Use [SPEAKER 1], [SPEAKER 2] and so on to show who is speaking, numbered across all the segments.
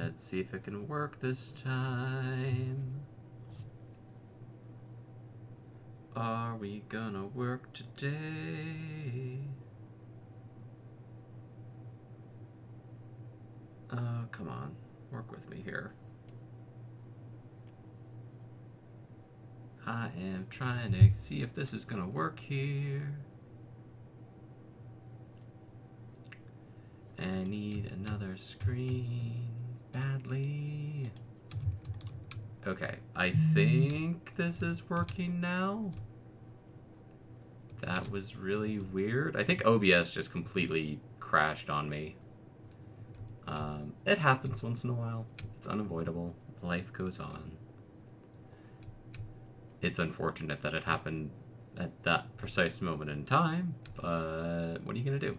[SPEAKER 1] Let's see if it can work this time. Are we gonna work today? Come on. Work with me here. I am trying to see if this is gonna work here. I need another screen badly. Okay, I think this is working now. That was really weird. I think OBS just completely crashed on me. It happens once in a while. It's unavoidable. Life goes on. It's unfortunate that it happened at that precise moment in time, but what are you going to do?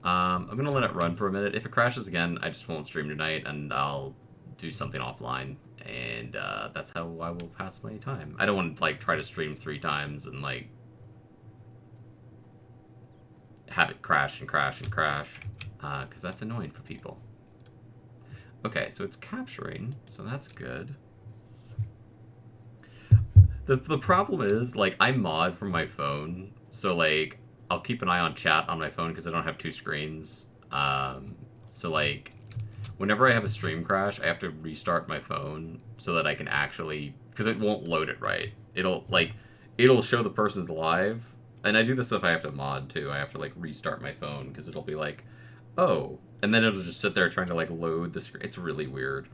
[SPEAKER 1] I'm going to let it run for a minute. If it crashes again, I just won't stream tonight, and I'll do something offline, and that's how I will pass my time. I don't want to, like, try to stream 3 times and, like, have it crash and crash and crash, because that's annoying for people. Okay, so it's capturing, so that's good. The problem is, like, I mod from my phone, so, like, I'll keep an eye on chat on my phone because I don't have 2 screens. So, like, whenever I have a stream crash, I have to restart my phone so that I can actually... Because it won't load it right. It'll show the person's live. And I do this if I have to mod, too. I have to, like, restart my phone because it'll be like, oh. And then it'll just sit there trying to, like, load the screen. It's really weird.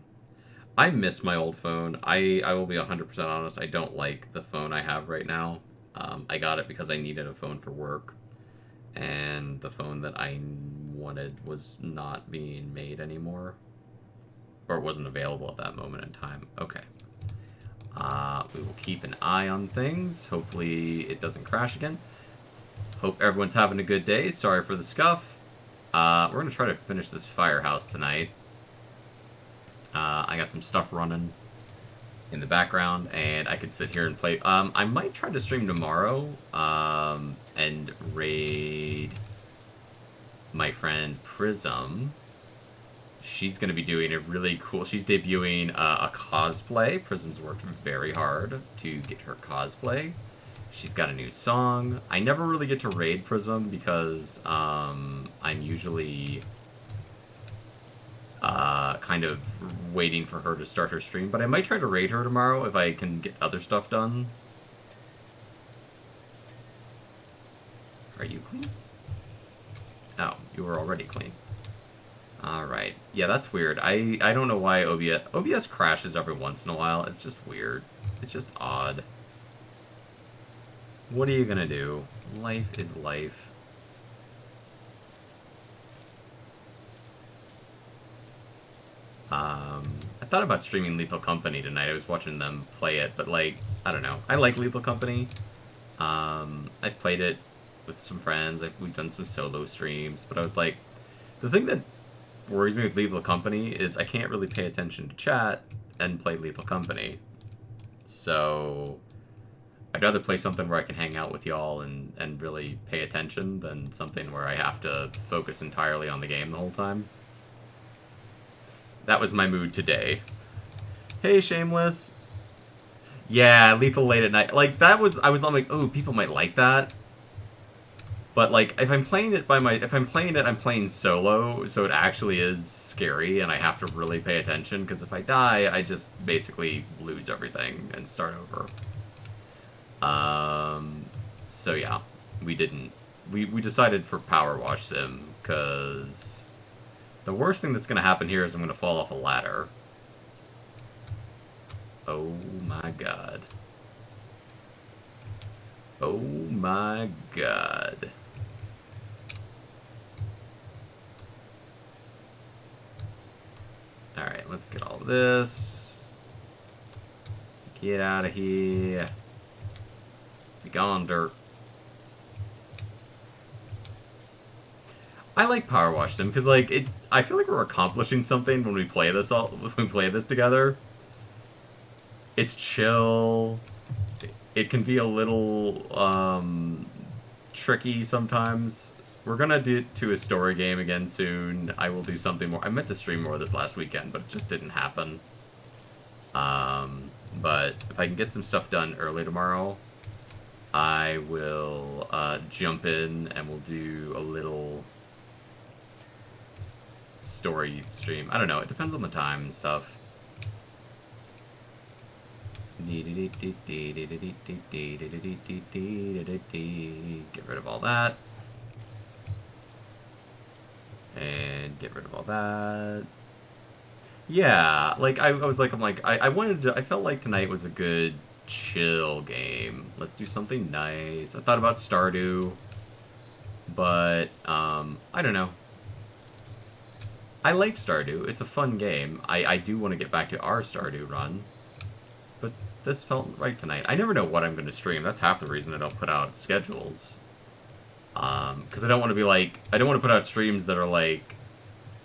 [SPEAKER 1] I miss my old phone. I will be 100% honest. I don't like the phone I have right now. I got it because I needed a phone for work. And the phone that I wanted was not being made anymore. Or it wasn't available at that moment in time. Okay. We will keep an eye on things. Hopefully it doesn't crash again. Hope everyone's having a good day. Sorry for the scuff. We're going to try to finish this Firehouse tonight. I got some stuff running in the background, and I could sit here and play. I might try to stream tomorrow, and raid my friend Prism. She's going to be doing a really cool... She's debuting a cosplay. Prism's worked very hard to get her cosplay. She's got a new song. I never really get to raid Prism because I'm usually... kind of waiting for her to start her stream, but I might try to raid her tomorrow if I can get other stuff done. Are you clean? Oh, you were already clean. Alright. Yeah, that's weird. I don't know why OBS crashes every once in a while. It's just weird. It's just odd. What are you gonna do? Life is life. I thought about streaming Lethal Company tonight. I was watching them play it, but, like, I don't know. I like Lethal Company. I've played it with some friends. We've done some solo streams, but I was like, the thing that worries me with Lethal Company is I can't really pay attention to chat and play Lethal Company. So I'd rather play something where I can hang out with y'all and really pay attention than something where I have to focus entirely on the game the whole time. That was my mood today. Hey, Shameless. Yeah, Lethal Late at Night. Like, that was... I'm like, oh, people might like that. But, like, if I'm playing it I'm playing solo, so it actually is scary, and I have to really pay attention, because if I die, I just basically lose everything and start over. So yeah, we didn't... We decided for Power Wash Sim, because... The worst thing that's going to happen here is I'm going to fall off a ladder. Oh my god. Oh my god. Alright, let's get all this. Get out of here. Be gone, dirt. I like Power Wash Sim because, like, I feel like we're accomplishing something when we play this together. It's chill. It can be a little tricky sometimes we're gonna do a story game again soon. I will do something more. I meant to stream more this last weekend, but it just didn't happen. But if I can get some stuff done early tomorrow, I will jump in and we'll do a little story stream. I don't know. It depends on the time and stuff. Get rid of all that. And get rid of all that. Yeah, like, I wanted to, I felt like tonight was a good chill game. Let's do something nice. I thought about Stardew, but, I don't know. I like Stardew. It's a fun game. I do want to get back to our Stardew run, but this felt right tonight. I never know what I'm going to stream. That's half the reason I don't put out schedules. Because I don't want to be like, I don't want to put out streams that are like,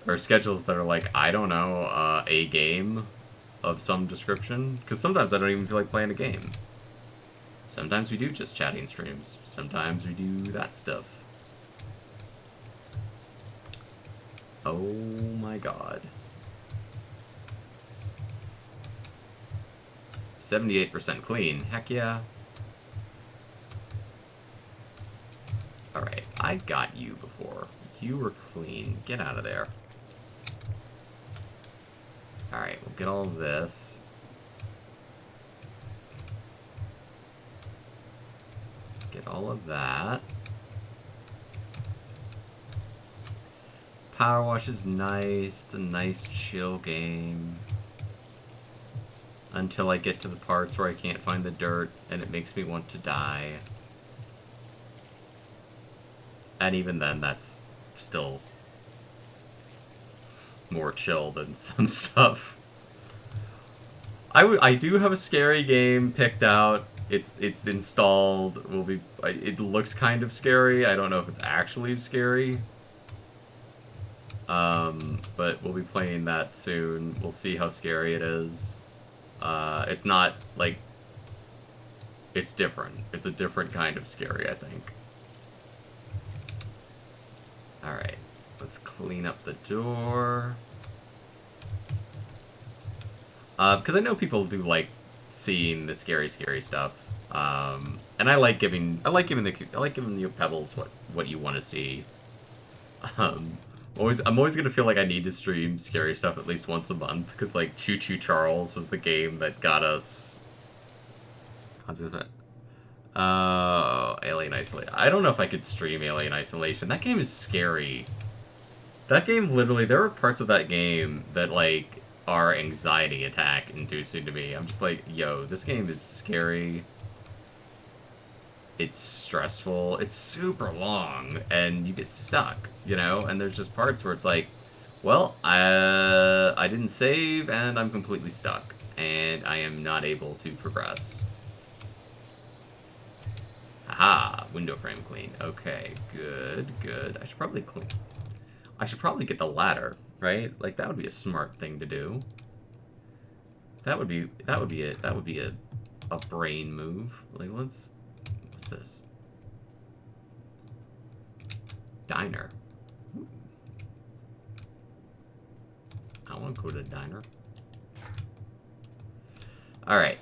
[SPEAKER 1] or schedules that are like, I don't know, a game of some description. Because sometimes I don't even feel like playing a game. Sometimes we do just chatting streams. Sometimes we do that stuff. Oh my god. 78% clean. Heck yeah. Alright, I got you before. You were clean. Get out of there. Alright, we'll get all of this. Get all of that. Power Wash is nice. It's a nice chill game. Until I get to the parts where I can't find the dirt and it makes me want to die. And even then, that's still more chill than some stuff. I do have a scary game picked out. It's installed. It looks kind of scary. I don't know if it's actually scary. But we'll be playing that soon. We'll see how scary it is. It's not like, it's different. It's a different kind of scary, I think. Alright, let's clean up the door. Because I know people do like seeing the scary stuff. And I like giving you Pebbles what you want to see. I'm always gonna feel like I need to stream scary stuff at least once a month, because like Choo Choo Charles was the game that got us. Alien Isolation. I don't know if I could stream Alien Isolation. That game is scary. That game, literally, there are parts of that game that, like, are anxiety attack inducing to me. I'm just like, yo, this game is scary. It's stressful. It's super long, and you get stuck, you know? And there's just parts where it's like, well, I didn't save, and I'm completely stuck, and I am not able to progress. Aha, window frame clean. Okay, good. I should probably get the ladder, right? Like, that would be a smart thing to do. That would be a brain move. Like, what's this? Diner. Ooh. I want to go to a diner. Alright.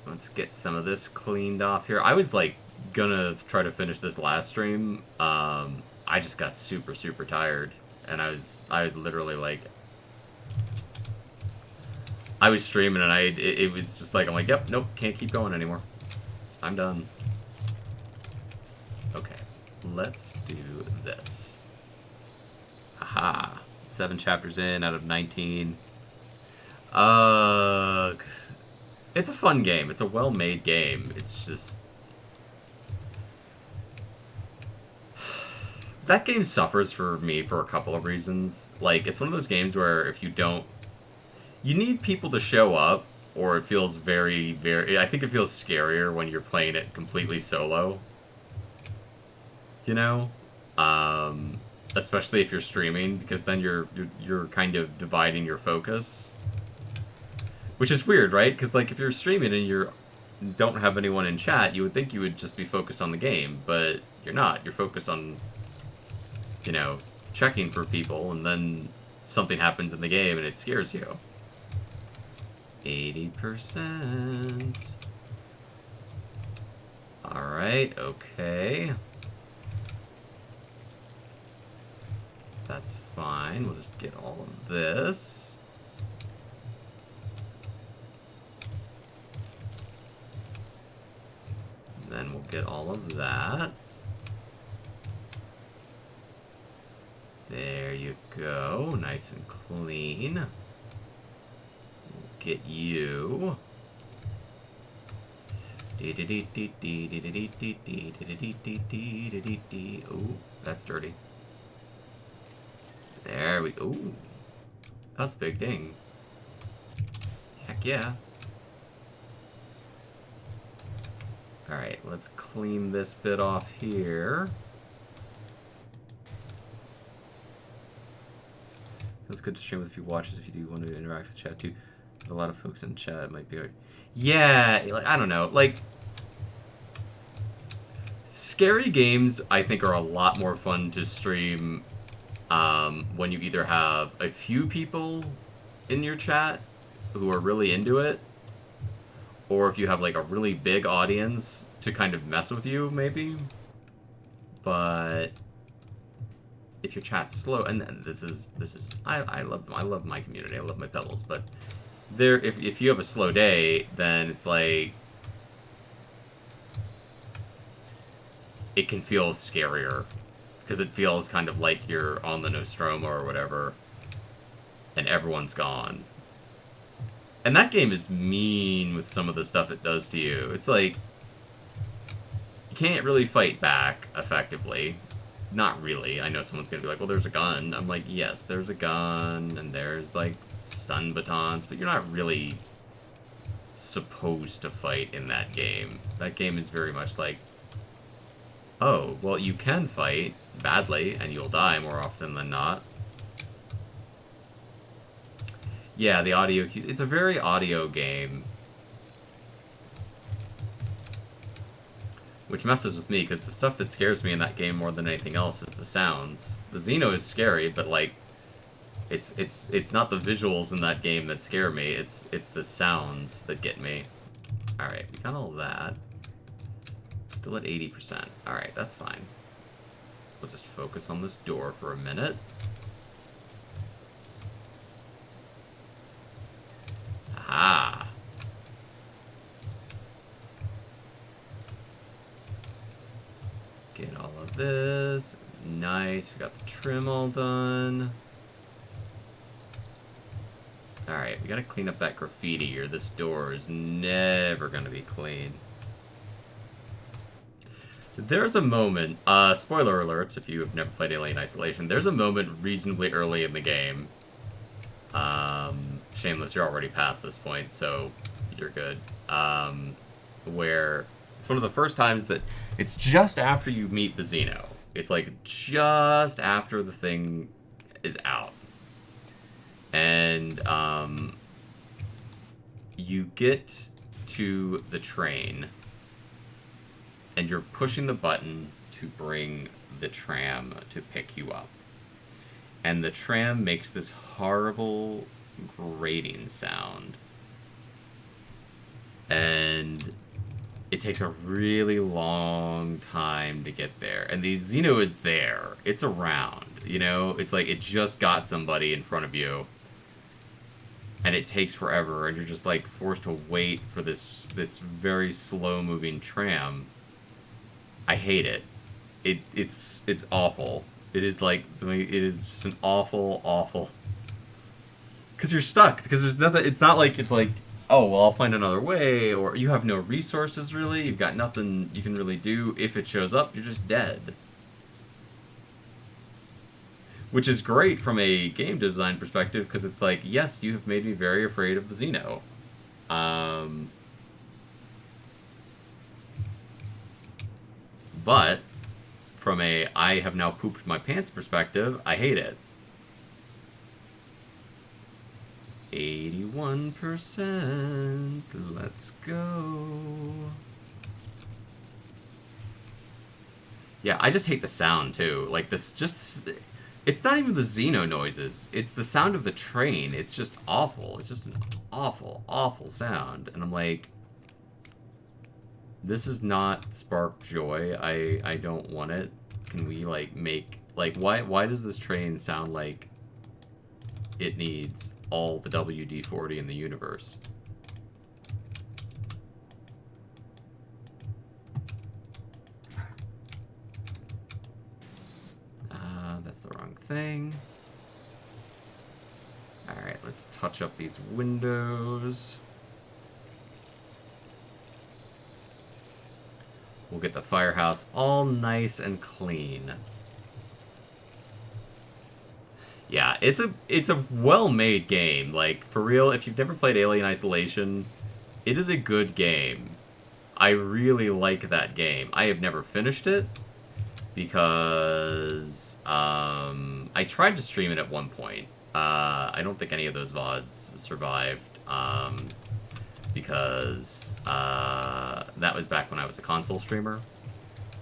[SPEAKER 1] Let's get some of this cleaned off here. I was, like, gonna try to finish this last stream. I just got super tired. And I was literally, like... I was streaming and it was just like, I'm like, yep, nope, can't keep going anymore. I'm done. Okay, let's do this. Aha. 7 chapters in out of 19. It's a fun game. It's a well-made game. It's just... That game suffers for me for a couple of reasons. Like, it's one of those games where if you don't... You need people to show up, or it feels very... I think it feels scarier when you're playing it completely solo. You know? Especially if you're streaming, because then you're kind of dividing your focus. Which is weird, right? Because, like, if you're streaming and you're don't have anyone in chat, you would think you would just be focused on the game, but you're not. You're focused on, you know, checking for people, and then something happens in the game and it scares you. 80%. Alright, okay. That's fine. We'll just get all of this. Then we'll get all of that. There you go. Nice and clean. We'll get you. Ooh, that's dirty. There we go. Ooh, that's a big ding. Heck yeah. Alright, let's clean this bit off here. Feels good to stream with a few watchers if you do want to interact with chat too. With a lot of folks in chat, it might be hard. Yeah, like, I don't know. Like, scary games, I think, are a lot more fun to stream when you either have a few people in your chat who are really into it, or if you have, like, a really big audience to kind of mess with you, maybe. But if your chat's slow, and this is I love my community, I love my pebbles, but if you have a slow day, then it's like it can feel scarier because it feels kind of like you're on the Nostromo or whatever, and everyone's gone. And that game is mean with some of the stuff it does to you. It's like you can't really fight back effectively. Not really. I know someone's gonna be like, well, there's a gun. I'm like, yes, there's a gun, and there's, like, stun batons, but you're not really supposed to fight in that game. That game is very much like, oh, well, you can fight badly, and you'll die more often than not. Yeah, the audio... It's a very audio game. Which messes with me, because the stuff that scares me in that game more than anything else is the sounds. The Xeno is scary, but, like, it's not the visuals in that game that scare me, it's the sounds that get me. Alright, we got all that. Still at 80%. Alright, that's fine. We'll just focus on this door for a minute. Aha! Get all of this. Nice. We got the trim all done. Alright, we gotta clean up that graffiti or this door is never gonna be clean. There's a moment, spoiler alerts if you have never played Alien Isolation, there's a moment reasonably early in the game. Shameless, you're already past this point, so you're good. Where it's one of the first times that it's just after you meet the Xeno. It's like just after the thing is out. And you get to the train and you're pushing the button to bring the tram to pick you up. And the tram makes this horrible grating sound. And it takes a really long time to get there. And the Xeno is there. It's around, you know? It's like it just got somebody in front of you. And it takes forever, and you're just, like, forced to wait for this very slow-moving tram. I hate it. It's awful. It is, like, it is just an awful... Because you're stuck. Because there's nothing... It's not like, oh, well, I'll find another way, or you have no resources, really. You've got nothing you can really do. If it shows up, you're just dead. Which is great from a game design perspective, because it's like, yes, you have made me very afraid of the Xeno. But from a I have now pooped my pants perspective, I hate it. 81%. Let's go. Yeah, I just hate the sound too. Like this, just it's not even the Xeno noises. It's the sound of the train. It's just awful. It's just an awful, awful sound. And I'm like, this is not spark joy. I don't want it. Can we like make like why does this train sound like it needs all the WD-40 in the universe? That's the wrong thing. Alright, let's touch up these windows. We'll get the firehouse all nice and clean. Yeah, it's a well-made game. Like, for real, if you've never played Alien Isolation, it is a good game. I really like that game. I have never finished it because I tried to stream it at one point. I don't think any of those VODs survived because that was back when I was a console streamer.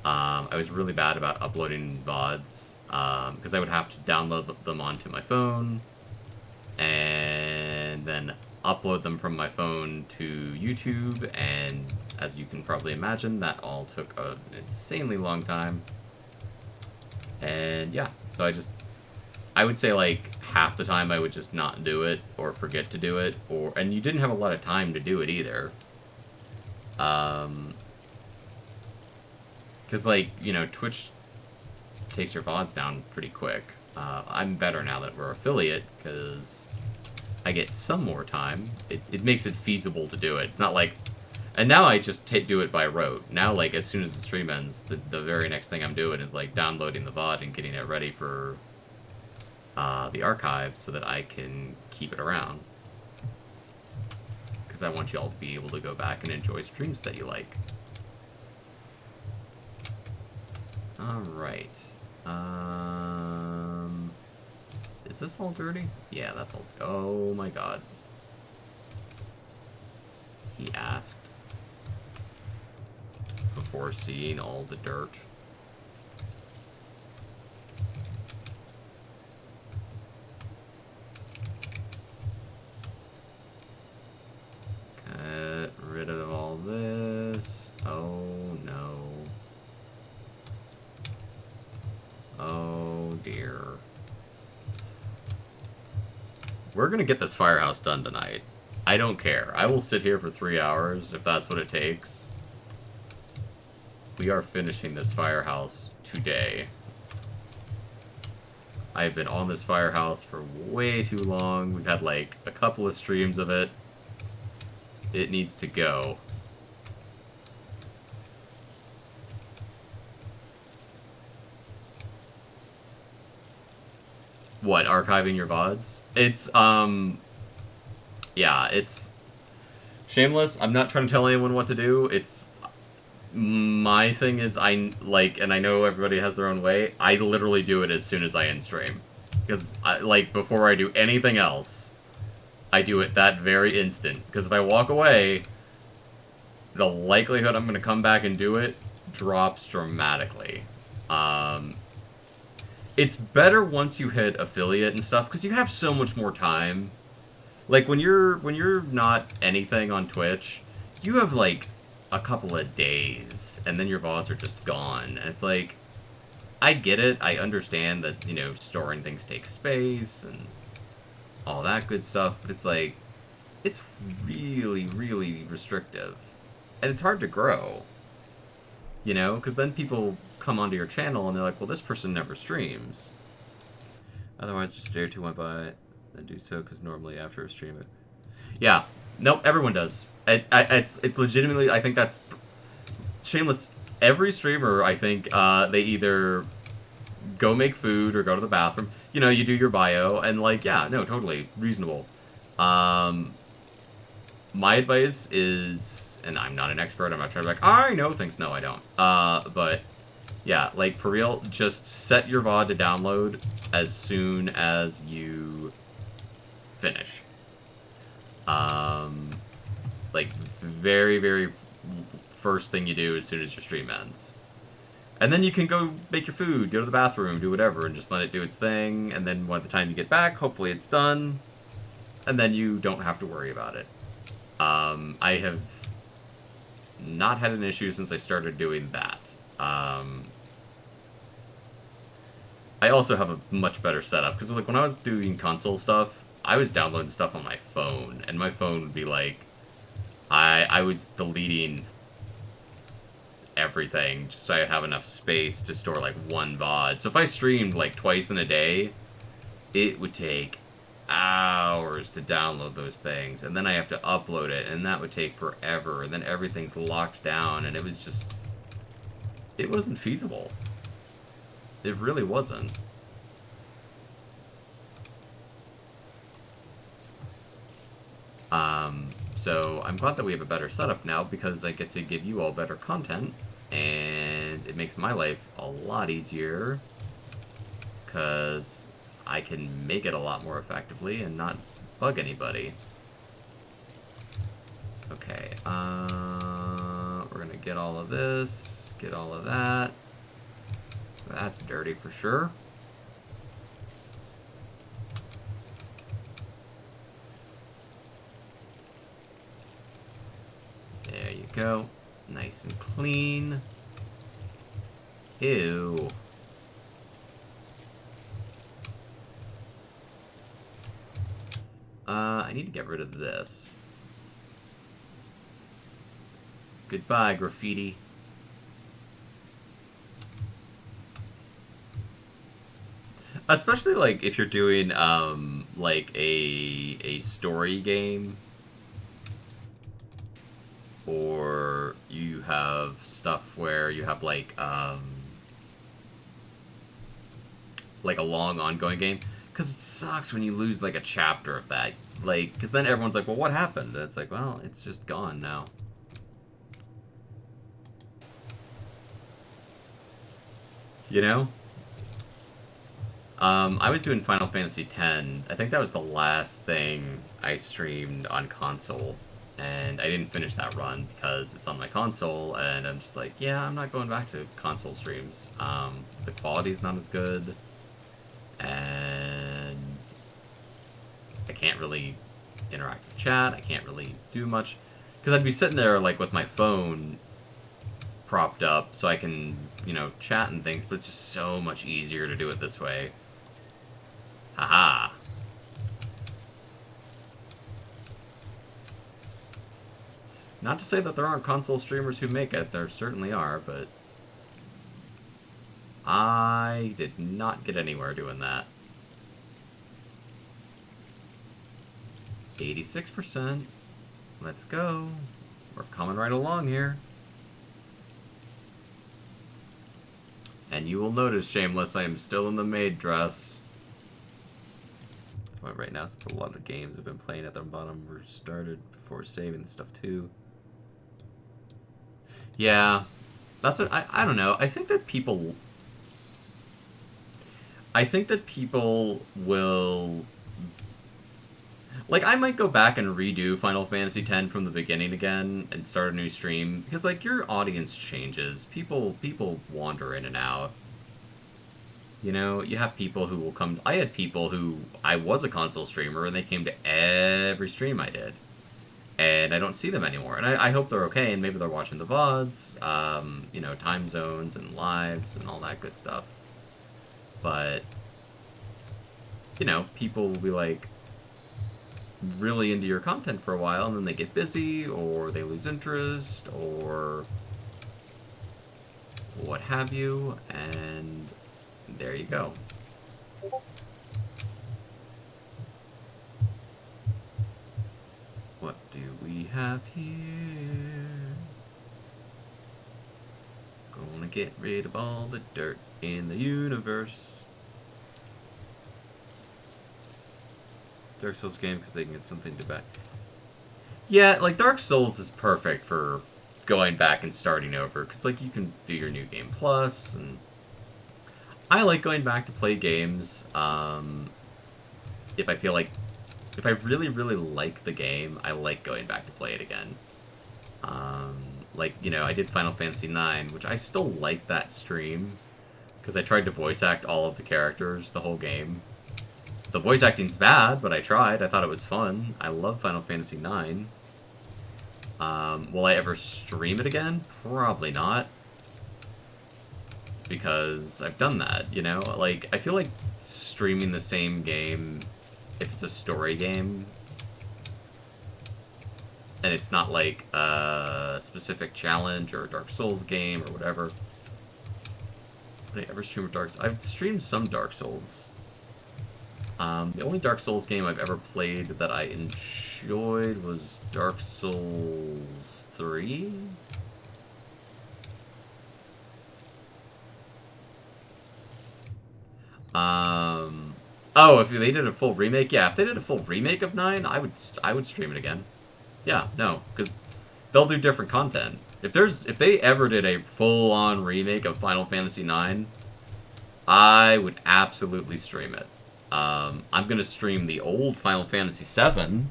[SPEAKER 1] I was really bad about uploading VODs because I would have to download them onto my phone and then upload them from my phone to YouTube, and as you can probably imagine, that all took an insanely long time. And yeah, so I would say like half the time I would just not do it or forget to do it, and you didn't have a lot of time to do it either. Because like, you know, Twitch takes your VODs down pretty quick. I'm better now that we're affiliate because I get some more time. It makes it feasible to do it. It's not like, and now I just do it by rote. Now, like, as soon as the stream ends, the very next thing I'm doing is like downloading the VOD and getting it ready for the archive so that I can keep it around. Because I want you all to be able to go back and enjoy streams that you like. Alright. Is this all dirty? Yeah, that's all. Oh my god. He asked before seeing all the dirt. Get rid of all this. Oh no. Oh dear. We're gonna get this firehouse done tonight. I don't care. I will sit here for 3 hours if that's what it takes. We are finishing this firehouse today. I have been on this firehouse for way too long. We've had like a couple of streams of it. It needs to go. What, archiving your VODs? It's, yeah, it's shameless. I'm not trying to tell anyone what to do. It's, my thing is, and I know everybody has their own way, I literally do it as soon as I end stream. Because, like, before I do anything else, I do it that very instant. Because if I walk away, the likelihood I'm going to come back and do it drops dramatically. It's better once you hit affiliate and stuff, because you have so much more time. Like, when you're not anything on Twitch, you have, like, a couple of days, and then your VODs are just gone. And it's like, I get it. I understand that, you know, storing things takes space and all that good stuff, but it's like, it's really, really restrictive. And it's hard to grow. You know, because then people come onto your channel and they're like, well, this person never streams. Otherwise, just a day or two went by and do so, because normally after a stream it... Yeah. Nope, everyone does. It's legitimately, I think that's... Shameless. Every streamer, I think, they either go make food or go to the bathroom. You know, you do your bio, and like, yeah, no, totally reasonable. My advice is, and I'm not an expert, I'm not trying to be like, I know things. No, I don't. But, yeah, like, for real, just set your VOD to download as soon as you finish. Um, like, very, very first thing you do as soon as your stream ends. And then you can go make your food, go to the bathroom, do whatever, and just let it do its thing. And then by the time you get back, hopefully it's done. And then you don't have to worry about it. I have not had an issue since I started doing that. I also have a much better setup because like when I was doing console stuff, I was downloading stuff on my phone, and my phone would be like, I was deleting everything just so I have enough space to store like one VOD. So if I streamed like twice in a day, it would take hours to download those things, and then I have to upload it, and that would take forever, and then everything's locked down, and it was just, it wasn't feasible. It really wasn't. So I'm glad that we have a better setup now because I get to give you all better content, and it makes my life a lot easier because I can make it a lot more effectively and not bug anybody. Okay, we're gonna get all of this, get all of that. That's dirty for sure. There you go. Nice and clean. Ew. I need to get rid of this. Goodbye, graffiti. Especially, like, if you're doing, like, a story game. Or you have stuff where you have, like a long ongoing game. Because it sucks when you lose, like, a chapter of that. Like, because then everyone's like, well, what happened? And it's like, well, it's just gone now. You know? I was doing Final Fantasy X. I think that was the last thing I streamed on console. And I didn't finish that run because it's on my console, and I'm just like, yeah, I'm not going back to console streams. The quality's not as good, and I can't really interact with chat. I can't really do much because I'd be sitting there like with my phone propped up so I can, you know, chat and things, but it's just so much easier to do it this way. Haha. Not to say that there aren't console streamers who make it, there certainly are, but I did not get anywhere doing that. 86%. Let's go. We're coming right along here. And you will notice, Shameless, I am still in the maid dress. That's why right now, since a lot of games I've been playing at the bottom were started before saving the stuff too. Yeah, that's what I don't know. I think that people will, like, I might go back and redo Final Fantasy X from the beginning again and start a new stream because like your audience changes. People wander in and out. You know, you have people who will come. I had people who I was a console streamer and they came to every stream I did. And I don't see them anymore. And I hope they're okay, and maybe they're watching the VODs, you know, time zones and lives and all that good stuff. But, you know, people will be, like, really into your content for a while, and then they get busy, or they lose interest, or what have you, and there you go. What do we have here? Gonna get rid of all the dirt in the universe. Dark Souls game because they can get something to back. Yeah, like Dark Souls is perfect for going back and starting over because like you can do your new game plus, and I like going back to play games if I feel like if I really, really like the game, I like going back to play it again. Um, like, you know, I did Final Fantasy IX, which I still like that stream, because I tried to voice act all of the characters the whole game. The voice acting's bad, but I tried. I thought it was fun. I love Final Fantasy IX. Will I ever stream it again? Probably not. Because I've done that, you know? Like, I feel like streaming the same game, if it's a story game, and it's not like a specific challenge or a Dark Souls game or whatever. Did I ever stream Dark Souls? I've streamed some Dark Souls. The only Dark Souls game I've ever played that I enjoyed was Dark Souls 3? Oh, if they did a full remake, yeah. If they did a full remake of 9, I would stream it again. Yeah, no, because they'll do different content. If they ever did a full-on remake of Final Fantasy IX, I would absolutely stream it. I'm gonna stream the old Final Fantasy VII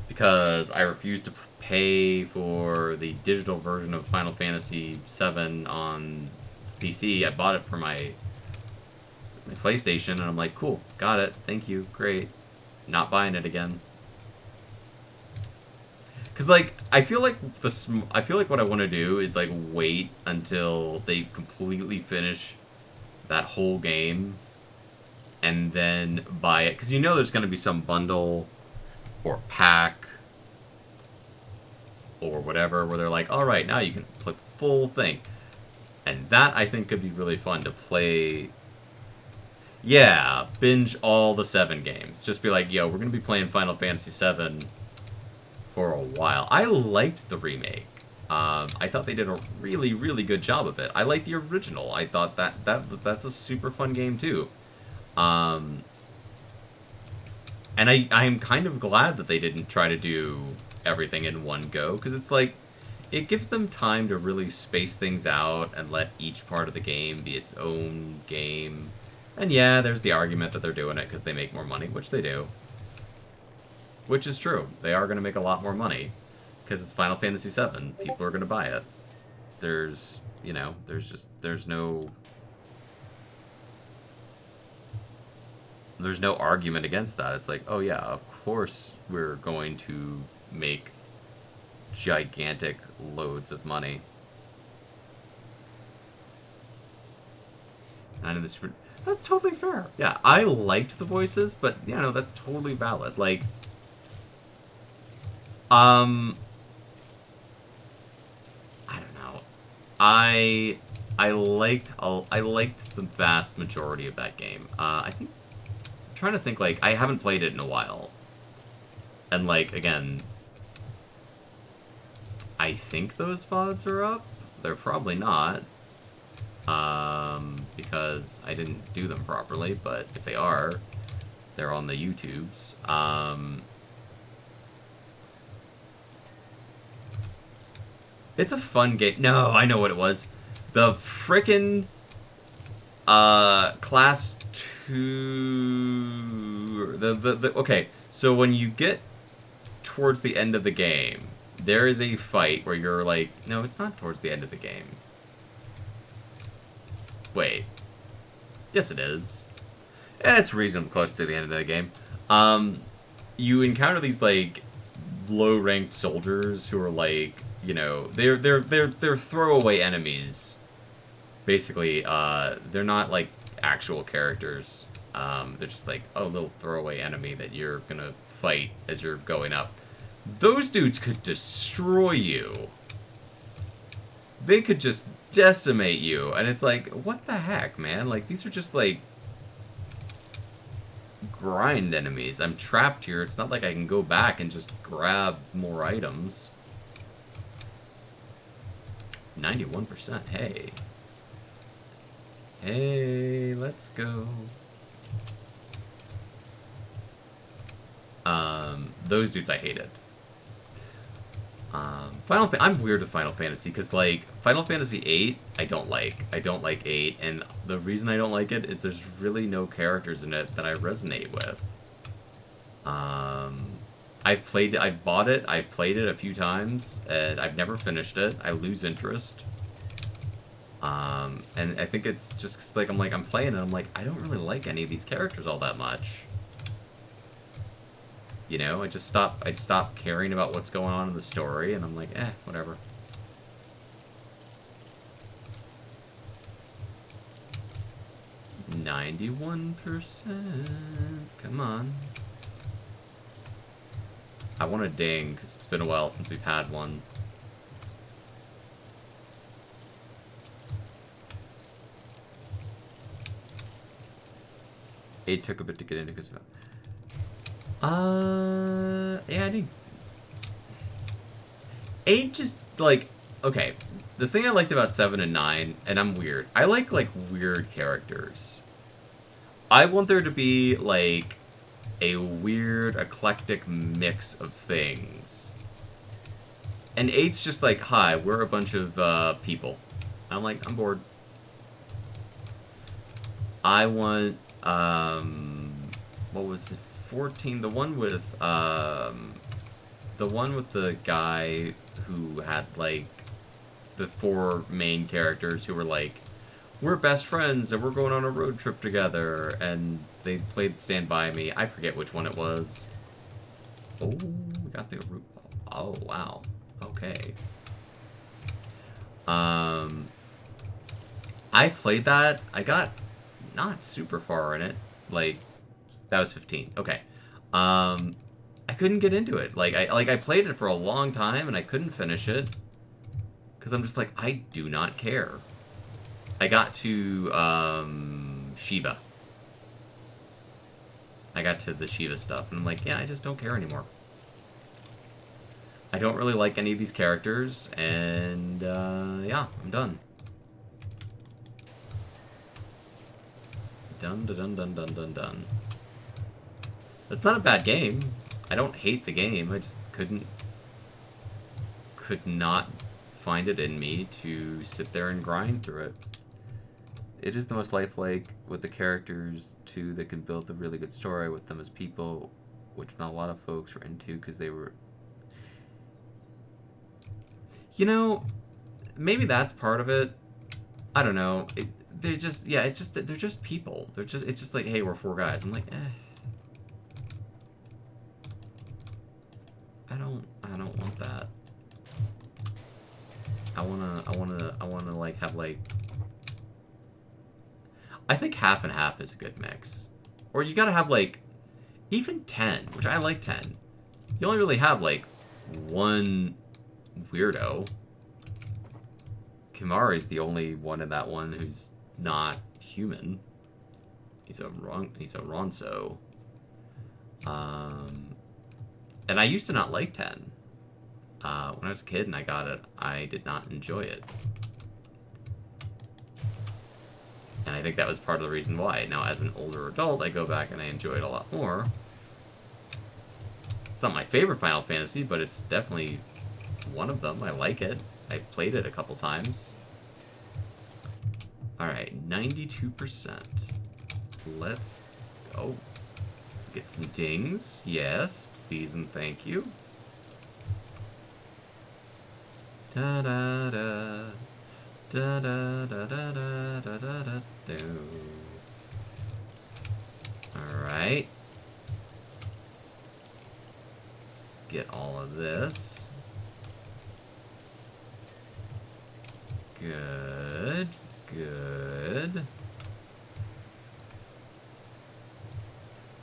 [SPEAKER 1] because I refuse to pay for the digital version of Final Fantasy VII on PC. I bought it for my PlayStation, and I'm like, cool, got it, thank you, great. Not buying it again. Cause like I feel like what I want to do is like wait until they completely finish that whole game, and then buy it. Cause you know there's gonna be some bundle or pack or whatever where they're like, all right, now you can play the full thing, and that I think could be really fun to play. Yeah, binge all the 7 games. Just be like, yo, we're gonna be playing Final Fantasy VII for a while. I liked the remake. I thought they did a really, really good job of it. I liked the original. I thought that's a super fun game too. And I'm kind of glad that they didn't try to do everything in one go, because it's like, it gives them time to really space things out and let each part of the game be its own game. And yeah, there's the argument that they're doing it because they make more money, which they do. Which is true. They are going to make a lot more money because it's Final Fantasy VII. People are going to buy it. There's, you know, there's no argument against that. It's like, oh yeah, of course we're going to make gigantic loads of money. And in this, that's totally fair. Yeah, I liked the voices, but you know, that's totally valid. Like, I don't know. I liked the vast majority of that game. I think I'm trying to think, like, I haven't played it in a while. And like, again, I think those VODs are up. They're probably not. Because I didn't do them properly, but if they are, they're on the YouTubes. It's a fun game. No, I know what it was. The frickin' class 2... Okay, so when you get towards the end of the game, there is a fight where you're like... No, it's not towards the end of the game. Wait. Yes, it is. It's reasonably close to the end of the game. You encounter these, like, low-ranked soldiers who are, like, you know, they're throwaway enemies. Basically, they're not, like, actual characters. They're just, like, a little throwaway enemy that you're gonna fight as you're going up. Those dudes could destroy you. They could just decimate you, and it's like, what the heck, man? Like, these are just, like, grind enemies. I'm trapped here. It's not like I can go back and just grab more items. 91%, hey. Hey, let's go. Those dudes I hated. I'm weird with Final Fantasy, because, like, Final Fantasy VIII, I don't like. I don't like 8, and the reason I don't like it is there's really no characters in it that I resonate with. Um, I've bought it, I've played it a few times, and I've never finished it. I lose interest. And I think it's just 'cause, like, I'm playing it, I'm like, I don't really like any of these characters all that much. You know, I stop caring about what's going on in the story, and I'm like, whatever. $91%. Come on. I want a ding, because it's been a while since we've had one. It took a bit to get into, because... yeah, I think... 8 just, like... Okay, the thing I liked about 7 and 9, and I'm weird, I like, weird characters. I want there to be, like, a weird, eclectic mix of things. And 8's just like, hi, we're a bunch of, people. I'm like, I'm bored. I want, what was it? 14, the one with the guy who had, like, the 4 main characters who were like, we're best friends and we're going on a road trip together, and they played Stand By Me. I forget which one it was. Oh, we got the... Oh, wow. Okay. I played that. I got not super far in it. Like, that was 15. Okay. I couldn't get into it. I played it for a long time and I couldn't finish it. Because I'm just like, I do not care. I got to, Shiva. I got to the Shiva stuff, and I'm like, yeah, I just don't care anymore. I don't really like any of these characters, and, yeah, I'm done. Done, done, done, done, done, done. It's not a bad game. I don't hate the game, I just could not find it in me to sit there and grind through it. It is the most lifelike with the characters, too, that can build a really good story with them as people, which not a lot of folks were into because they were... You know, maybe that's part of it. I don't know. They're just, yeah, it's just that they're just people. It's just like, hey, we're 4 guys. I'm like, I don't want that. I wanna like have like... I think half and half is a good mix. Or you gotta have, like, even 10, which I like 10. You only really have, like, one weirdo. Kimari's the only one in that one who's not human. He's a Ronso. And I used to not like 10. When I was a kid and I got it, I did not enjoy it. And I think that was part of the reason why. Now, as an older adult, I go back and I enjoy it a lot more. It's not my favorite Final Fantasy, but it's definitely one of them. I like it. I've played it a couple times. Alright, 92%. Let's go. Get some dings. Yes, please and thank you. Da-da-da. Da da da da da da da da do. Alright. Let's get all of this. Good. Good.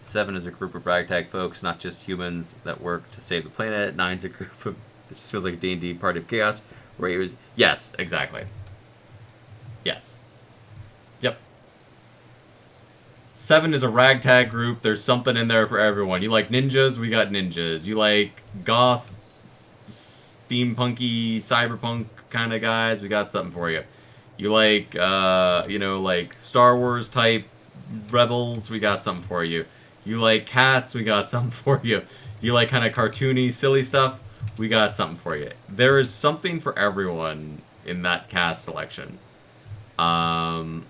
[SPEAKER 1] 7 is a group of ragtag folks, not just humans that work to save the planet. 9's a group of... It just feels like a D&D party of chaos. Where it was... Yes, exactly. Yes. Yep. 7 is a ragtag group. There's something in there for everyone. You like ninjas? We got ninjas. You like goth, steampunky, cyberpunk kind of guys? We got something for you. You like, you know, like Star Wars type rebels? We got something for you. You like cats? We got something for you. You like kind of cartoony, silly stuff? We got something for you. There is something for everyone in that cast selection. And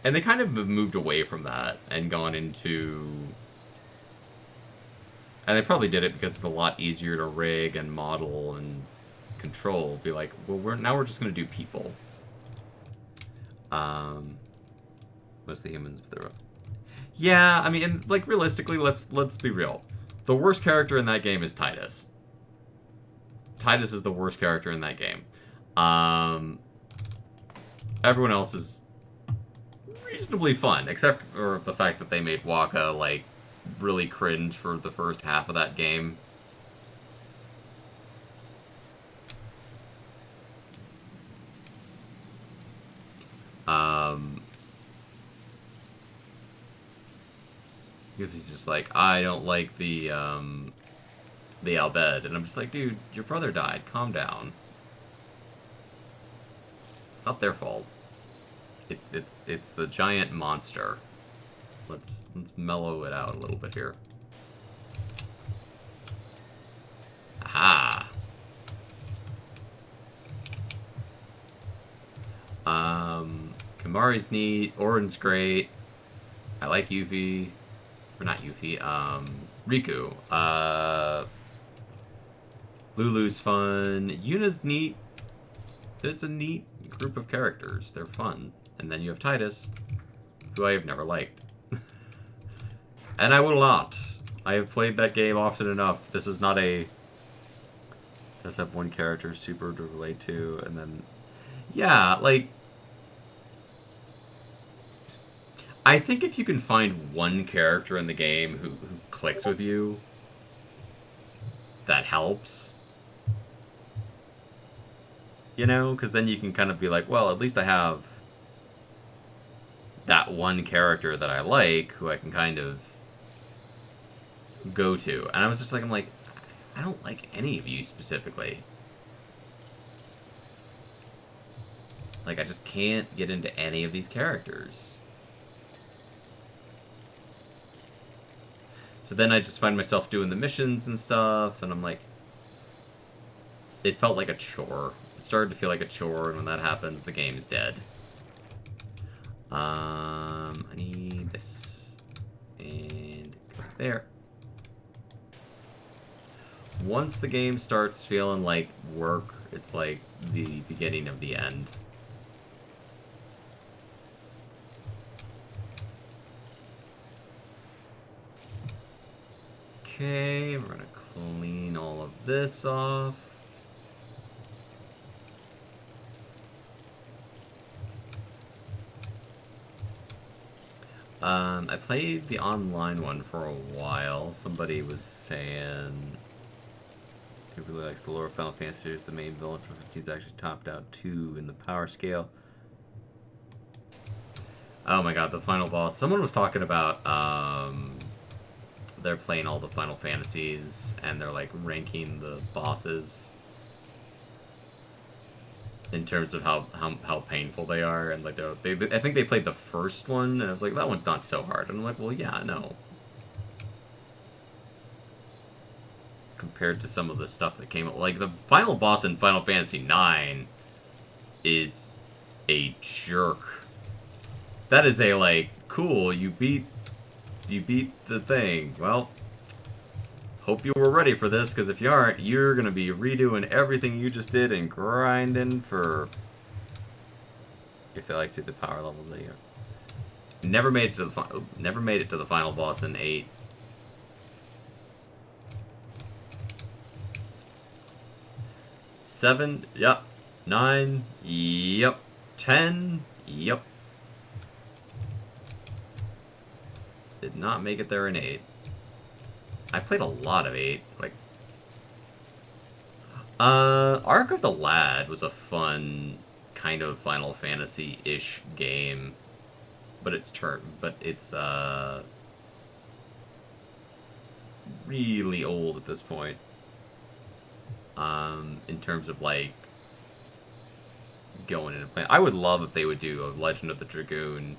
[SPEAKER 1] they kind of moved away from that and gone into And they probably did it because it's a lot easier to rig and model and control. Be like, well, we're just gonna do people. Most of the humans, but they're... Yeah, I mean, and, like, realistically, let's be real. The worst character in that game is Titus. Titus is the worst character in that game. Everyone else is reasonably fun, except for the fact that they made Waka, like, really cringe for the first half of that game. Because he's just like, I don't like the Albed, and I'm just like, dude, your brother died. Calm down. It's not their fault. It's the giant monster. Let's mellow it out a little bit here. Aha. Kamari's neat. Orin's great. I like Yuffie. Or not Yuffie. Riku. Lulu's fun. Yuna's neat. It's a neat group of characters. They're fun. And then you have Titus, who I have never liked. And I will not. I have played that game often enough. This is not a... Does have one character super to relate to, and then... Yeah, like... I think if you can find one character in the game who clicks with you, that helps. You know? Because then you can kind of be like, well, at least I have that one character that I like, who I can kind of go to. And I was just like, I don't like any of you specifically. Like, I just can't get into any of these characters. So then I just find myself doing the missions and stuff, and I'm like... It felt like a chore. It started to feel like a chore, and when that happens, the game's dead. I need this. And go there. Once the game starts feeling like work, it's like the beginning of the end. Okay, we're gonna clean all of this off. I played the online one for a while. Somebody was saying who really likes the lore of Final Fantasy series. The main villain from 15 is actually topped out 2 in the power scale. Oh my god, the final boss. Someone was talking about they're playing all the Final Fantasies and they're like ranking the bosses in terms of how painful they are, and like I think they played the first one and I was like, that one's not so hard, and I'm like, well, yeah, no, compared to some of the stuff that came out, like the final boss in Final Fantasy IX is a jerk. That is a, like, cool, you beat the thing. Well, hope you were ready for this, because if you aren't, you're going to be redoing everything you just did and grinding for... If they like to the power level that you... Never made it to the final boss in 8. Seven, yep. 9, yep. 10, yep. Did not make it there in 8. I played a lot of 8. Like, Ark of the Lad was a fun kind of Final Fantasy-ish game, but it's really old at this point. In terms of like going in and playing, I would love if they would do a Legend of the Dragoon.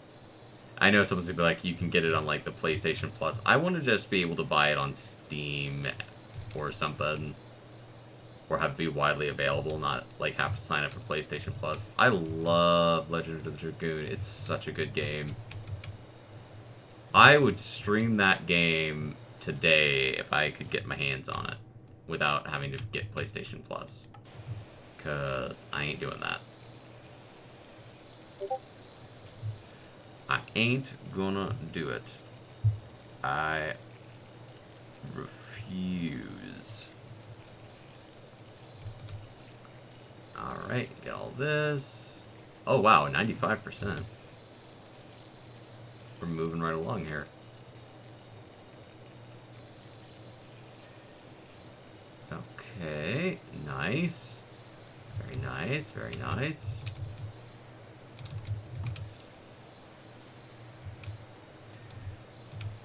[SPEAKER 1] I know someone's gonna be like, you can get it on like the PlayStation Plus. I want to just be able to buy it on Steam or something, or have it be widely available, not like have to sign up for PlayStation Plus. I love Legend of the Dragoon. It's such a good game. I would stream that game today if I could get my hands on it without having to get PlayStation Plus. Because I ain't doing that. I ain't gonna do it. I refuse. Alright, get all this. Oh wow, 95%. We're moving right along here. Okay, nice. Very nice, very nice.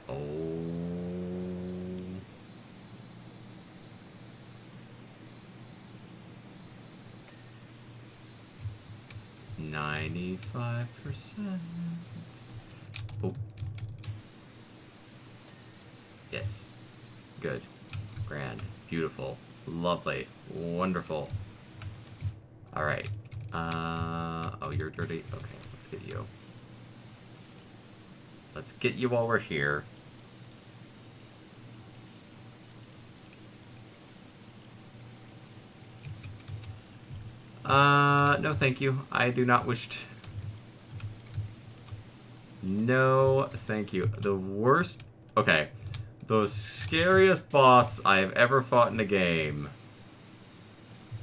[SPEAKER 1] Oh. 95%. Oh. Yes. Good. Grand. Beautiful. Lovely. Wonderful. Alright. Oh, you're dirty? Okay, let's get you. Let's get you while we're here. No thank you. I do not wish to... No, thank you. The worst... Okay. The scariest boss I have ever fought in a game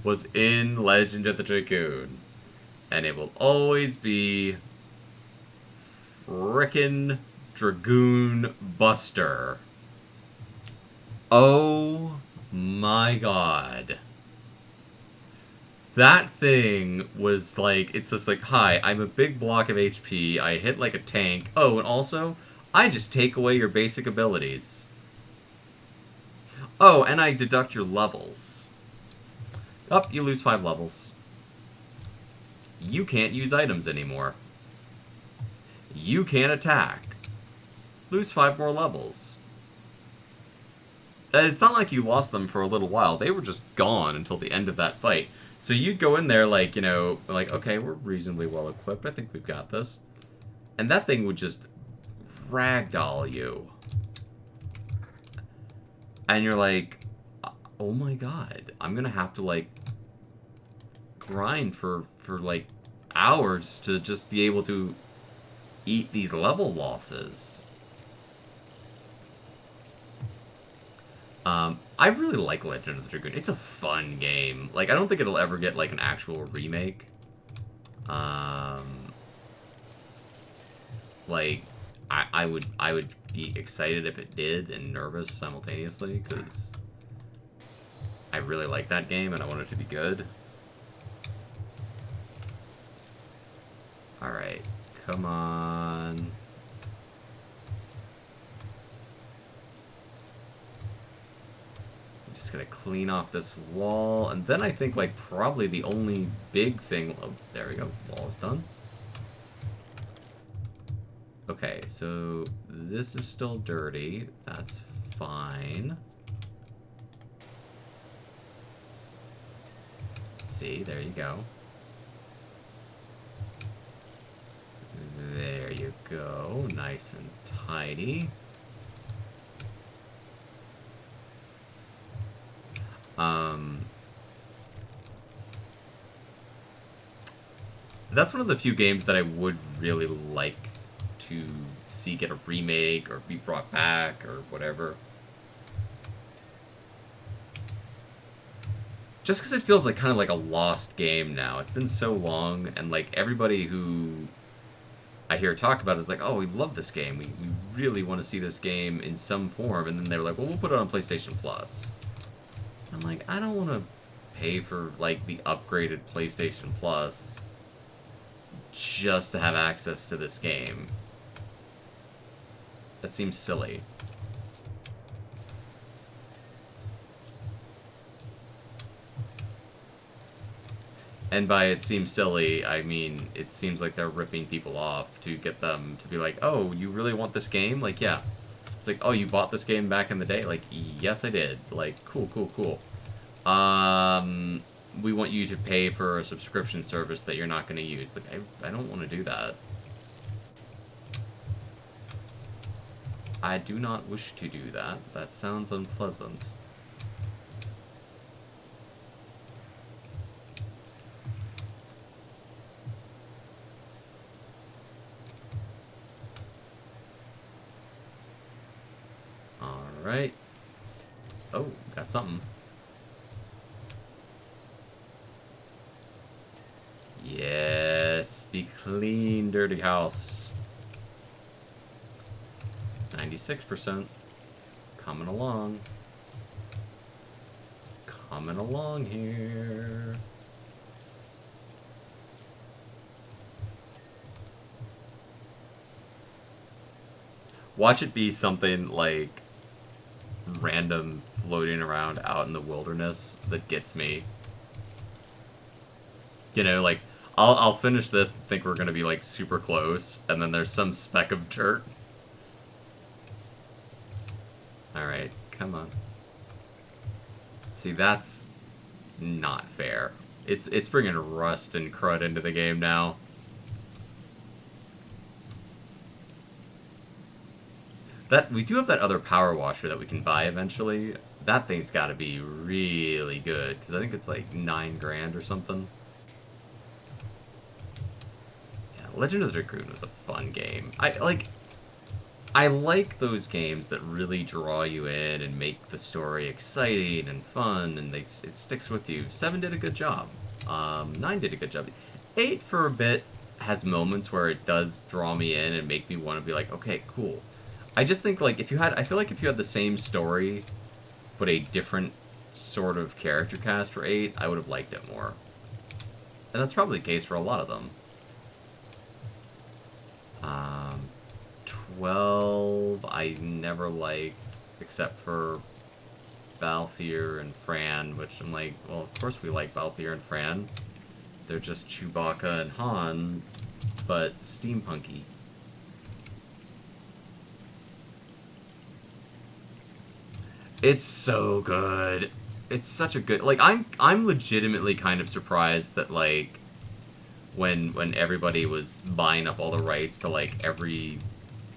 [SPEAKER 1] was in Legend of the Dragoon. And it will always be... Frickin' Dragoon Buster. Oh my god. That thing was like, it's just like, hi, I'm a big block of HP, I hit like a tank. Oh, and also, I just take away your basic abilities. Oh, and I deduct your levels. Oh, you lose 5 levels. You can't use items anymore. You can't attack. Lose 5 more levels. And it's not like you lost them for a little while. They were just gone until the end of that fight. So you'd go in there like, you know, like, okay, we're reasonably well equipped. I think we've got this. And that thing would just ragdoll you. And you're like, oh my god, I'm gonna have to, like, grind for like, hours to just be able to eat these level losses. I really like Legend of the Dragoon. It's a fun game. Like, I don't think it'll ever get, like, an actual remake. Like, I would be excited if it did and nervous simultaneously, because I really like that game and I want it to be good. Alright, come on. Just gonna clean off this wall, and then I think, like, probably the only big thing... Oh, there we go. Wall's done. Okay, so this is still dirty. That's fine. See, there you go. There you go. Nice and tidy. That's one of the few games that I would really like to see get a remake or be brought back or whatever. Just because it feels like kind of like a lost game now. It's been so long, and like everybody who I hear talk about it is like, oh, we love this game. We really want to see this game in some form. And then they're like, well, we'll put it on PlayStation Plus. I'm like, I don't want to pay for, like, the upgraded PlayStation Plus just to have access to this game. That seems silly. And by it seems silly, I mean, it seems like they're ripping people off to get them to be like, oh, you really want this game? Like, yeah. It's like, oh, you bought this game back in the day? Like, yes, I did. Like, cool, cool, cool. We want you to pay for a subscription service that you're not going to use. Like, I don't want to do that. I do not wish to do that. That sounds unpleasant. Alright. Oh, got something. Yes, be clean, dirty house. 96%. Coming along. Coming along here. Watch it be something like random floating around out in the wilderness that gets me. You know, like, I'll finish this and think we're gonna be like super close, and then there's some speck of dirt. Alright, come on. See, that's not fair. It's bringing rust and crud into the game now. That we do have that other power washer that we can buy eventually. That thing's got to be really good because I think it's like 9 grand or something. Yeah, Legend of the Dragoon was a fun game. I like those games that really draw you in and make the story exciting and fun, and it sticks with you. 7 did a good job. 9 did a good job. 8 for a bit has moments where it does draw me in and make me want to be like, okay, cool. I just think like I feel like if you had the same story, but a different sort of character cast for 8, I would have liked it more. And that's probably the case for a lot of them. 12, I never liked, except for Balthier and Fran, which I'm like, well, of course we like Balthier and Fran. They're just Chewbacca and Han, but steampunky. It's so good. It's such a good, like, I'm legitimately kind of surprised that like when everybody was buying up all the rights to like every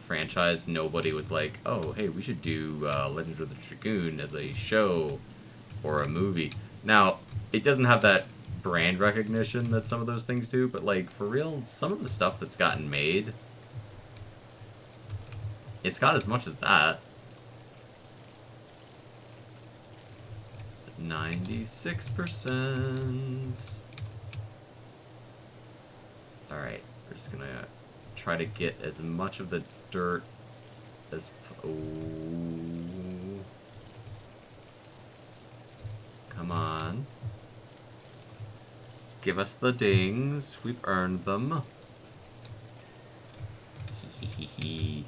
[SPEAKER 1] franchise, nobody was like, oh, hey, we should do Legend of the Dragoon as a show or a movie. Now, it doesn't have that brand recognition that some of those things do, but like for real, some of the stuff that's gotten made, it's got as much as that. 96%. Alright, we're just gonna try to get as much of the dirt as... Oh. Come on. Give us the dings. We've earned them. Hee.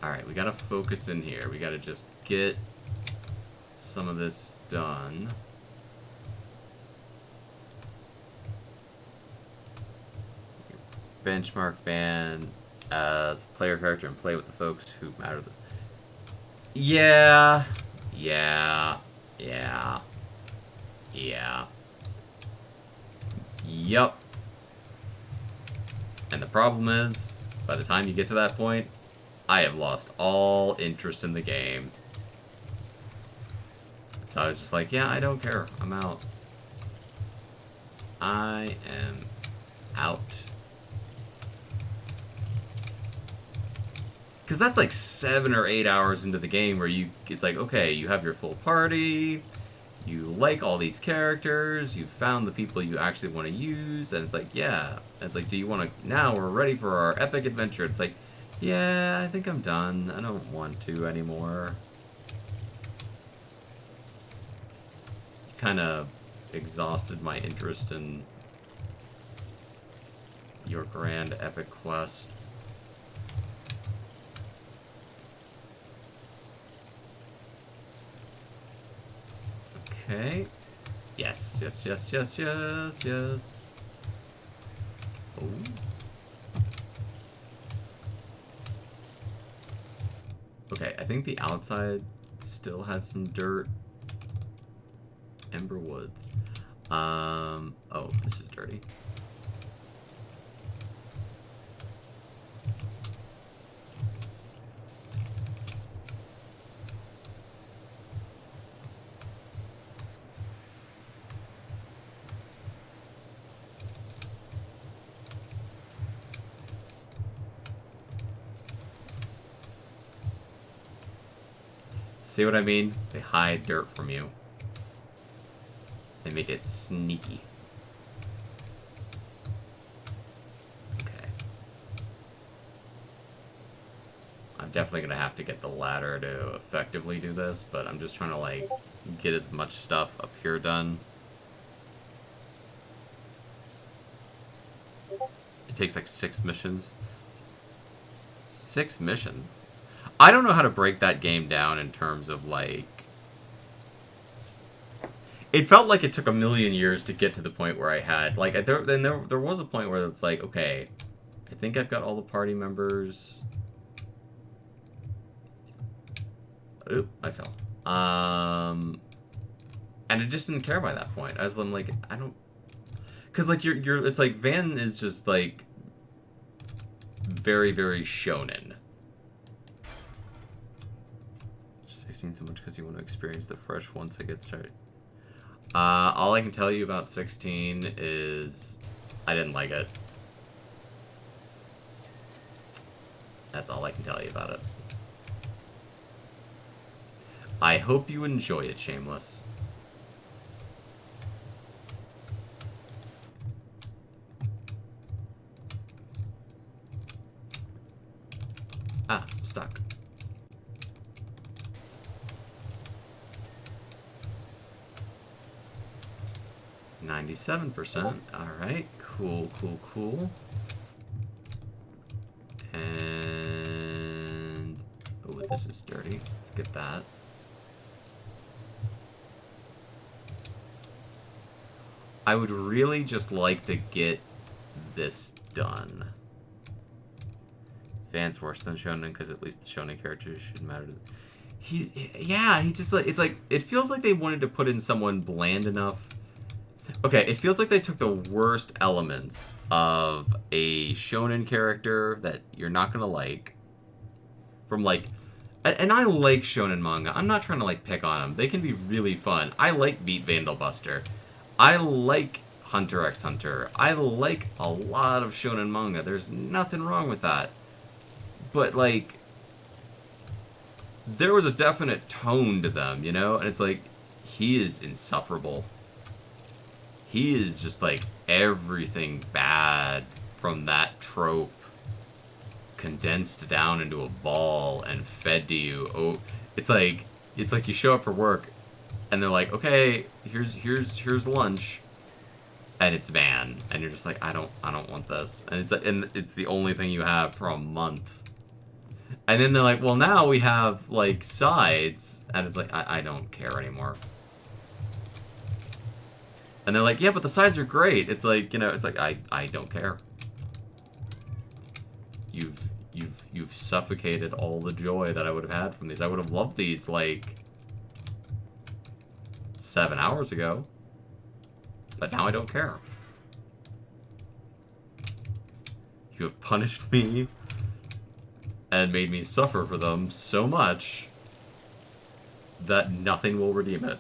[SPEAKER 1] Alright, we gotta focus in here. We gotta just get some of this done. Benchmark ban as a player character and play with the folks who matter. Yeah. Yup. And the problem is, by the time you get to that point, I have lost all interest in the game. So I was just like, yeah, I don't care. I'm out. I am out. Because that's like 7 or 8 hours into the game where it's like, okay, you have your full party, you like all these characters, you've found the people you actually want to use, and it's like, yeah. And it's like, do you want to, now we're ready for our epic adventure. It's like, yeah, I think I'm done. I don't want to anymore. Kind of exhausted my interest in your grand epic quest. Okay. Yes. Oh. Okay, I think the outside still has some dirt. Ember Woods. Oh, this is dirty. See what I mean? They hide dirt from you. They make it sneaky. Okay. I'm definitely gonna have to get the ladder to effectively do this, but I'm just trying to, like, get as much stuff up here done. It takes, like, 6 missions. 6 missions? I don't know how to break that game down in terms of, like... It felt like it took a million years to get to the point where I had... Like, there was a point where it's like, okay, I think I've got all the party members. Oop, I fell. And I just didn't care by that point. I was like, I don't... Because, like, it's like, Van is just, like, very, very shonen. 16 so much because you want to experience the fresh once I get started. All I can tell you about 16 is I didn't like it. That's all I can tell you about it. I hope you enjoy it, Shameless. Ah, I'm stuck. %. Alright, cool, cool, cool. And... oh, this is dirty. Let's get that. I would really just like to get this done. Van's worse than Shonen because at least the Shonen characters should matter. Yeah, he just, like, it's like, it feels like they wanted to put in someone bland enough. Okay, it feels like they took the worst elements of a shonen character that you're not gonna like. From, like... And I like shonen manga. I'm not trying to, like, pick on them. They can be really fun. I like Beat Vandal Buster. I like Hunter x Hunter. I like a lot of shonen manga. There's nothing wrong with that. But, like... there was a definite tone to them, you know? And it's like, he is insufferable. He is just, like, everything bad from that trope condensed down into a ball and fed to you. Oh, it's like you show up for work and they're like, okay, here's lunch, and it's Van, and you're just like, I don't want this, and it's the only thing you have for a month. And then they're like, well, now we have, like, sides, and it's like, I don't care anymore. And they're like, yeah, but the sides are great. It's like, you know, it's like, I don't care. You've suffocated all the joy that I would have had from these. I would have loved these, like, 7 hours ago. But now I don't care. You have punished me and made me suffer for them so much that nothing will redeem it.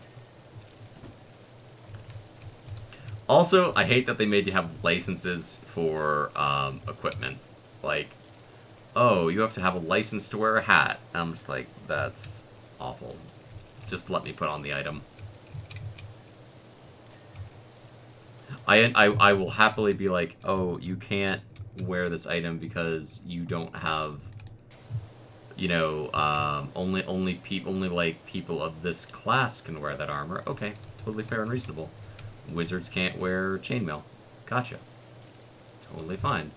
[SPEAKER 1] Also, I hate that they made you have licenses for equipment. Like, oh, you have to have a license to wear a hat. And I'm just like, that's awful. Just let me put on the item. I will happily be like, oh, you can't wear this item because you don't have, you know, only like people of this class can wear that armor. Okay, totally fair and reasonable. Wizards can't wear chainmail. Gotcha. Totally fine.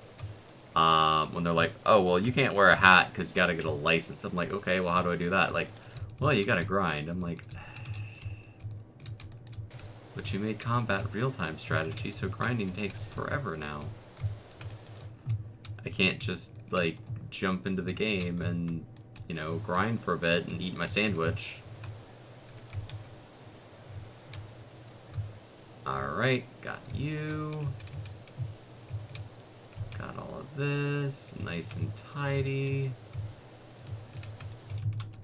[SPEAKER 1] When they're like, oh, well, you can't wear a hat because you gotta get a license. I'm like, okay, well, how do I do that? Like, well, you gotta grind. I'm like, but you made combat real-time strategy, so grinding takes forever now. I can't just, like, jump into the game and, you know, grind for a bit and eat my sandwich. Alright, got you. Got all of this. Nice and tidy.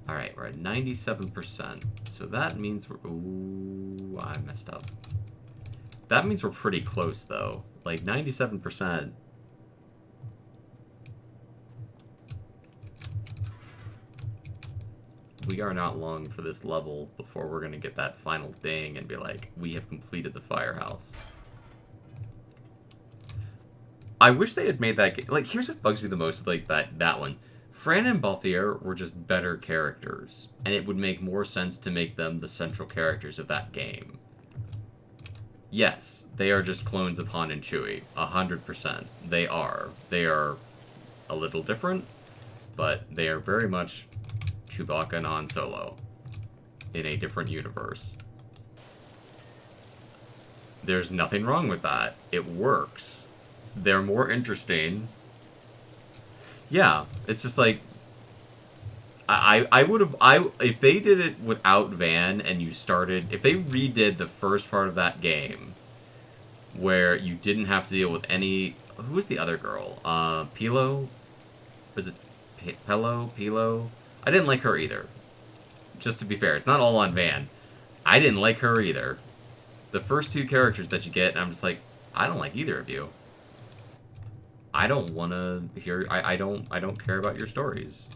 [SPEAKER 1] Alright, we're at 97%. So that means we're... Ooh, I messed up. That means we're pretty close, though. Like, 97%. We are not long for this level before we're going to get that final ding and be like, we have completed the Firehouse. I wish they had made that game. Like, here's what bugs me the most with, like, that one. Fran and Balthier were just better characters, and it would make more sense to make them the central characters of that game. Yes, they are just clones of Han and Chewie. 100%. They are. They are a little different, but they are very much Chewbacca and Han Solo in a different universe. There's nothing wrong with that. It works. They're more interesting. Yeah, it's just like I would have if they did it without Van and you started if they redid the first part of that game where you didn't have to deal with any who was the other girl? Pilo? Was it Pilo? I didn't like her either. Just to be fair, it's not all on Van. I didn't like her either. The first two characters that you get, and I'm just like, I don't like either of you. I don't want to hear. I don't care about your stories.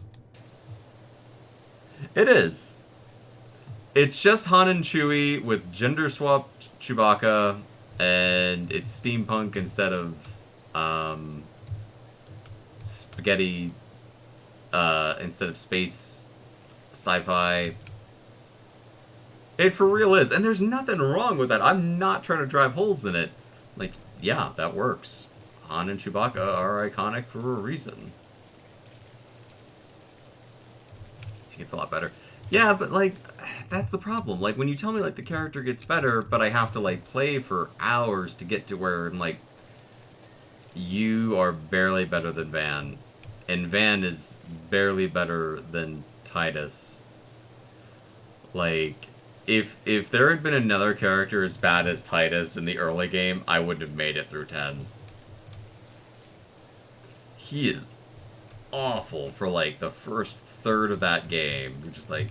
[SPEAKER 1] It is. It's just Han and Chewie with gender swapped Chewbacca, and it's steampunk instead of spaghetti. Instead of space sci-fi. It for real is, and there's nothing wrong with that. I'm not trying to drive holes in it. Like, yeah, that works. Han and Chewbacca are iconic for a reason. She gets a lot better. Yeah, but, like, that's the problem. Like, when you tell me, like, the character gets better, but I have to, like, play for hours to get to where I'm like, you are barely better than Van. And Van is barely better than Titus. Like, if there had been another character as bad as Titus in the early game, I wouldn't have made it through 10. He is awful for, like, the first third of that game. You're just like,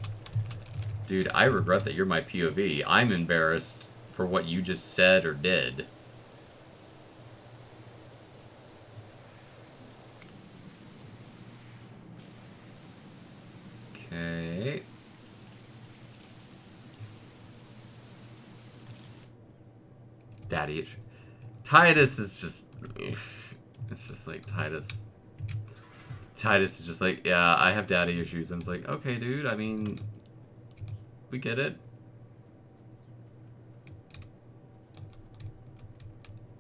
[SPEAKER 1] dude, I regret that you're my POV. I'm embarrassed for what you just said or did. Okay. Daddy. Titus is just... It's just like, Titus is just like, yeah, I have daddy issues. And it's like, okay, dude, I mean... We get it.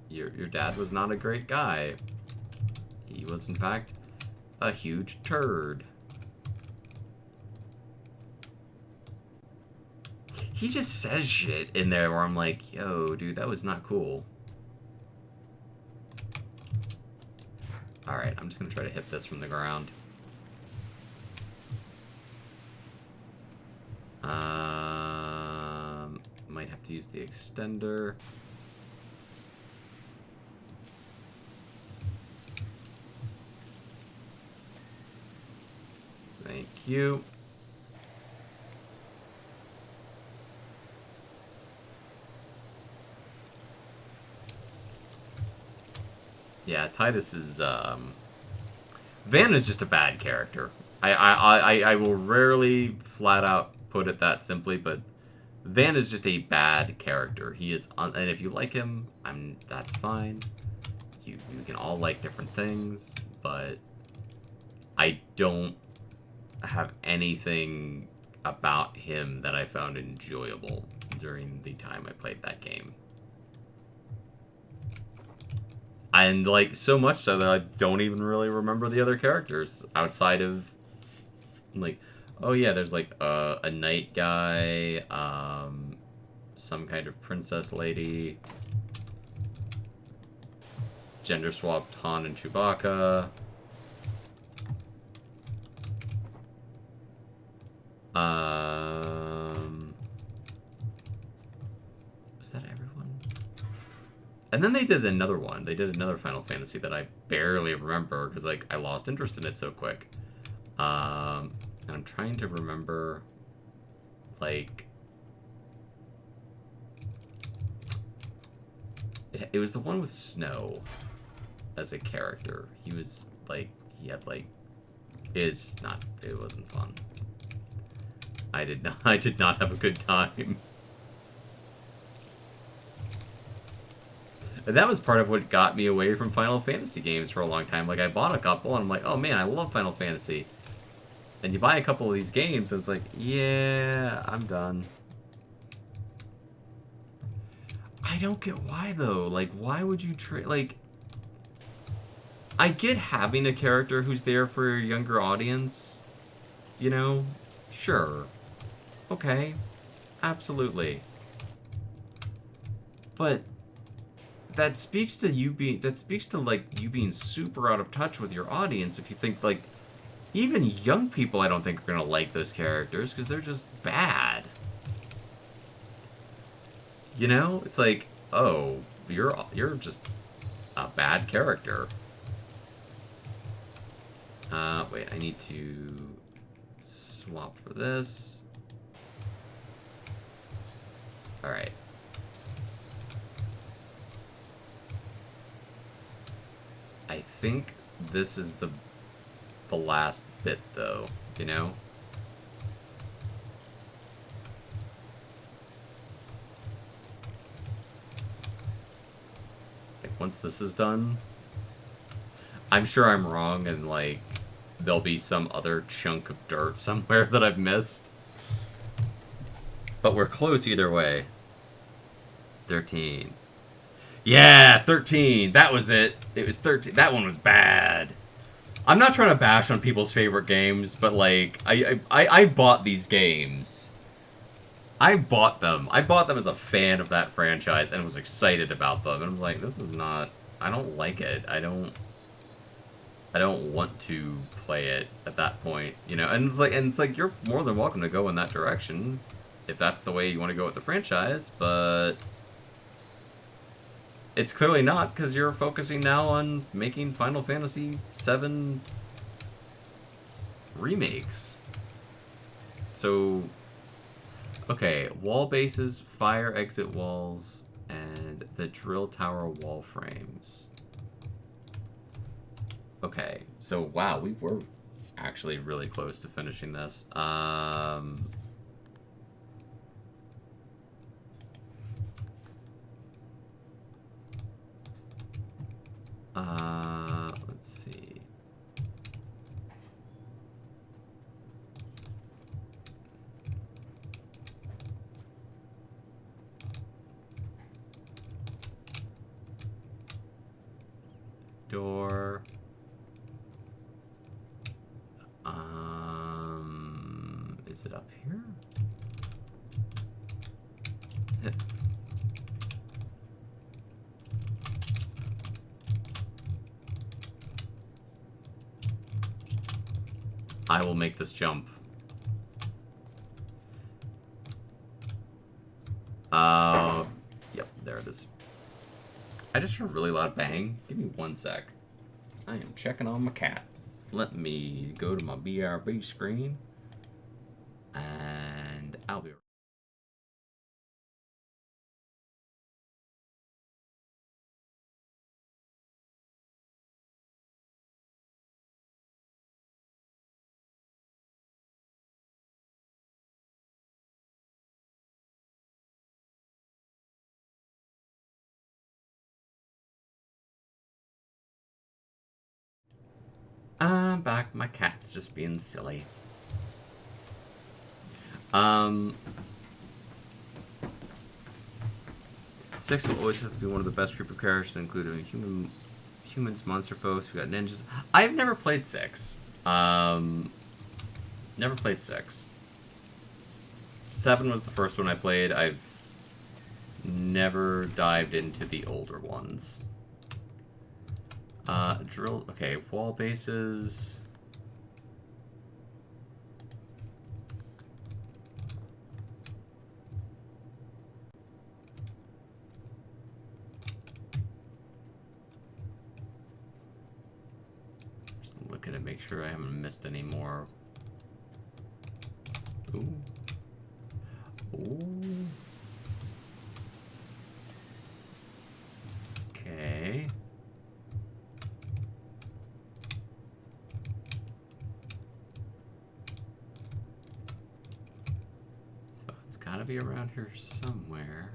[SPEAKER 1] Your dad was not a great guy. He was, in fact, a huge turd. He just says shit in there where I'm like, yo, dude, that was not cool. Alright, I'm just gonna try to hit this from the ground. Might have to use the extender. Thank you. Yeah, Titus is, Van is just a bad character. I will rarely flat out put it that simply, but Van is just a bad character. He is, and if you like him, that's fine. You can all like different things, but I don't have anything about him that I found enjoyable during the time I played that game. And, like, so much so that I don't even really remember the other characters outside of, like, oh yeah, there's, like, a knight guy, some kind of princess lady, gender-swapped Han and Chewbacca, is that everyone? And then they did another one. They did another Final Fantasy that I barely remember because like I lost interest in it so quick. And I'm trying to remember, like, it was the one with Snow as a character. He was like, he had like, it's just not. It wasn't fun. I did not. I did not have a good time. And that was part of what got me away from Final Fantasy games for a long time. Like I bought a couple, and I'm like, oh man, I love Final Fantasy. And you buy a couple of these games, and it's like, yeah, I'm done. I don't get why though. Like, why would you trade? Like, I get having a character who's there for a younger audience. You know, sure, okay, absolutely. But that speaks to you being like you being super out of touch with your audience. If you think like even young people, I don't think are gonna like those characters because they're just bad. You know, it's like, oh, you're just a bad character. Wait, I need to swap for this. All right. I think this is the last bit though, you know? Like once this is done, I'm sure I'm wrong and like there'll be some other chunk of dirt somewhere that I've missed. But we're close either way. 13. Yeah, 13. That was it. It was 13. That one was bad. I'm not trying to bash on people's favorite games, but like I bought these games. I bought them. I bought them as a fan of that franchise and was excited about them. And I'm like, this is not. I don't like it. I don't want to play it at that point, you know. And it's like you're more than welcome to go in that direction if that's the way you want to go with the franchise, but it's clearly not because you're focusing now on making Final Fantasy VII remakes. So, okay, wall bases, fire exit walls, and the drill tower wall frames. Okay, so wow, we were actually really close to finishing this. Let's see. Door. Is it up here? I will make this jump. Yep, there it is. I just heard a really loud bang. Give me 1 sec. I am checking on my cat. Let me go to my BRB screen. And I'll be right. I'm back. My cat's just being silly. Um, 6 will always have to be one of the best group of characters, including humans, monster folks. We got ninjas. I've never played 6. Never played 6. 7 was the first one I played. I've never dived into the older ones. Drill. Okay, wall bases. looking to make sure I haven't missed any more. Ooh. Ooh. Okay. So it's gotta be around here somewhere.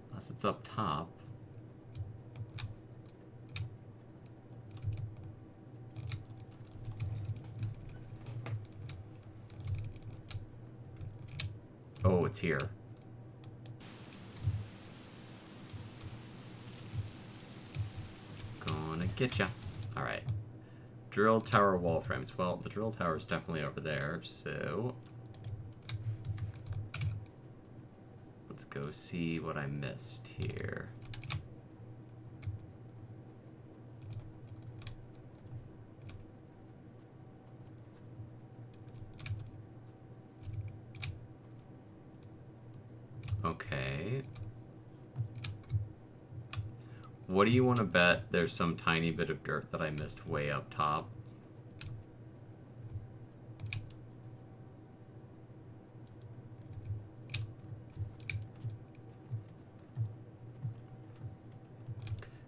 [SPEAKER 1] Unless it's up top. Oh, it's here. Gonna get ya. Alright. Drill tower wall frames. Well, the drill tower is definitely over there, so... let's go see what I missed here. Okay. What do you want to bet there's some tiny bit of dirt that I missed way up top?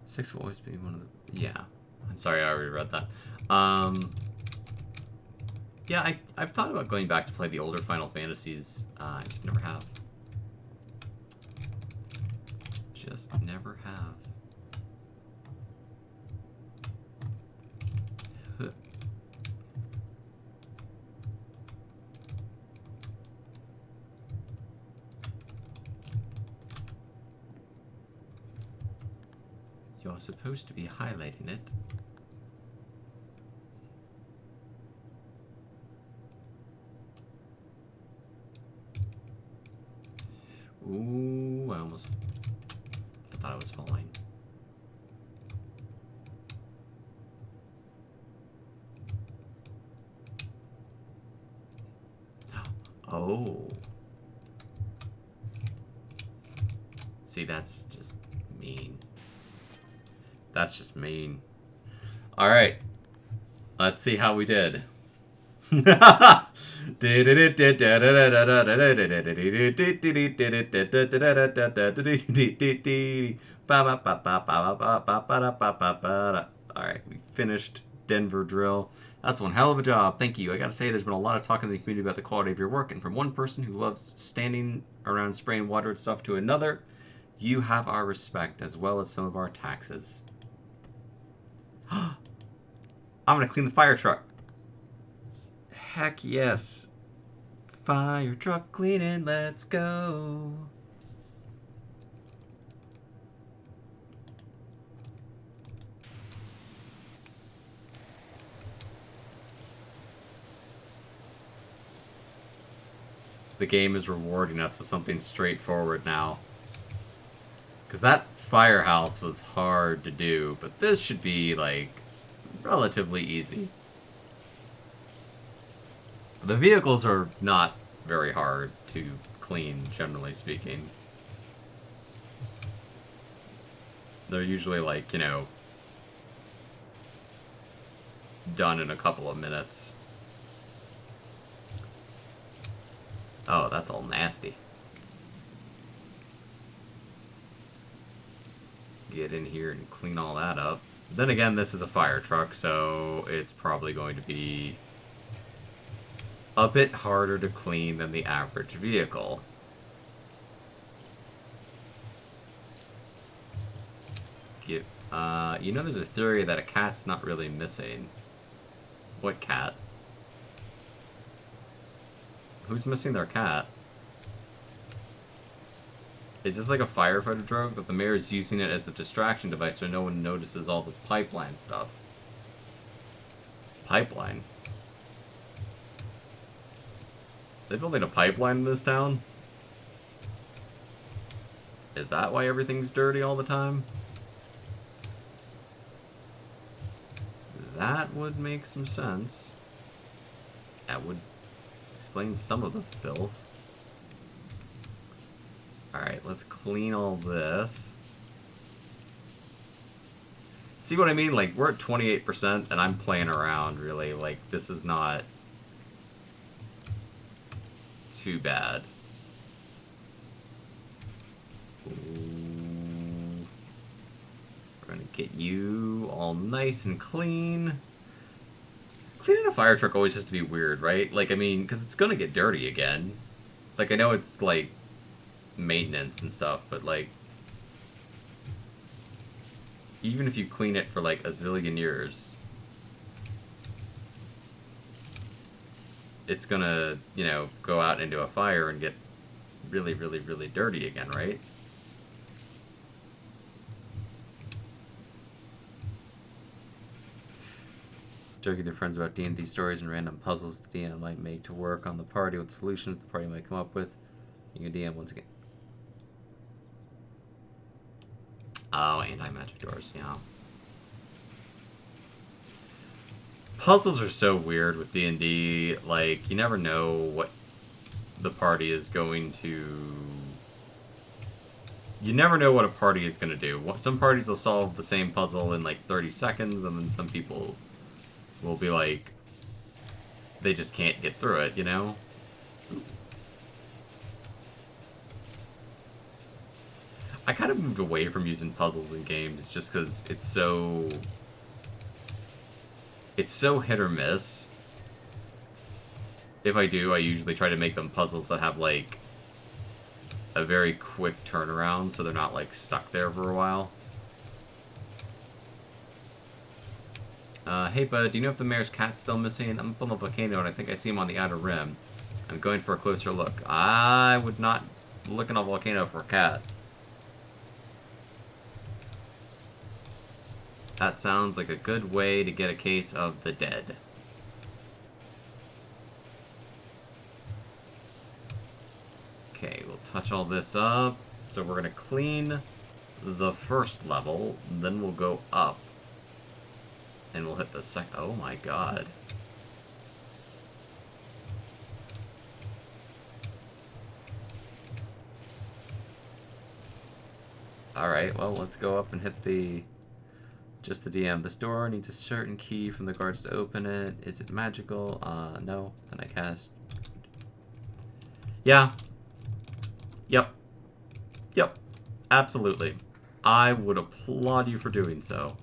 [SPEAKER 1] Six will always be one of the... yeah. I'm sorry, I already read that. Yeah, I've thought about going back to play the older Final Fantasies. I just never have. Just never have. You're supposed to be highlighting it. Ooh, I thought I was falling. Oh. See, that's just mean. That's just mean. Alright. Let's see how we did. Alright, we finished Denver Drill. That's one hell of a job. Thank you. I gotta say, there's been a lot of talk in the community about the quality of your work, and from one person who loves standing around spraying water and stuff to another, you have our respect as well as some of our taxes. I'm gonna clean the fire truck. Heck yes. Fire truck cleaning, let's go. The game is rewarding us with something straightforward now. Because that Firehouse was hard to do, but this should be, like, relatively easy. The vehicles are not very hard to clean, generally speaking. They're usually, like, you know, done in a couple of minutes. Oh, that's all nasty. Get in here and clean all that up. Then again, this is a fire truck, so it's probably going to be a bit harder to clean than the average vehicle. You know, there's a theory that a cat's not really missing. What cat? Who's missing their cat? Is this like a firefighter drone, but the mayor's using it as a distraction device so no one notices all the pipeline stuff? Pipeline? They building a pipeline in this town? Is that why everything's dirty all the time? That would make some sense. That would explain some of the filth. Alright, let's clean all this. See what I mean? Like, we're at 28%, and I'm playing around, really. Like, this is not too bad. Ooh. We're gonna get you all nice and clean. Cleaning a fire truck always has to be weird, right? Like, I mean, because it's gonna get dirty again. Like, I know it's, like, maintenance and stuff, but, like, even if you clean it for, like, a zillion years, it's gonna, you know, go out into a fire and get really, really, really dirty again, right? Joking with their friends about D&D stories and random puzzles the DM might make to work on the party with solutions the party might come up with. You can DM once again. Oh, anti-magic doors, yeah. Puzzles are so weird with D&D. Like, you never know what the party is going to... You never know what a party is going to do. Some parties will solve the same puzzle in, like, 30 seconds, and then some people will be like... They just can't get through it, you know? I kind of moved away from using puzzles in games just because it's so hit or miss. If I do, I usually try to make them puzzles that have, like, a very quick turnaround, so they're not, like, stuck there for a while. Hey, bud, do you know if the mayor's cat's still missing? I'm up on the volcano, and I think I see him on the outer rim. I'm going for a closer look. I would not look in a volcano for a cat. That sounds like a good way to get a case of the dead. Okay, we'll touch all this up. So we're going to clean the first level, then we'll go up. And we'll hit the second. Oh my god. Alright, well, let's go up and hit the... Just the DM. This door needs a certain key from the guards to open it. Is it magical? No. Then I cast... Yeah. Yep. Yep. Absolutely. I would applaud you for doing so.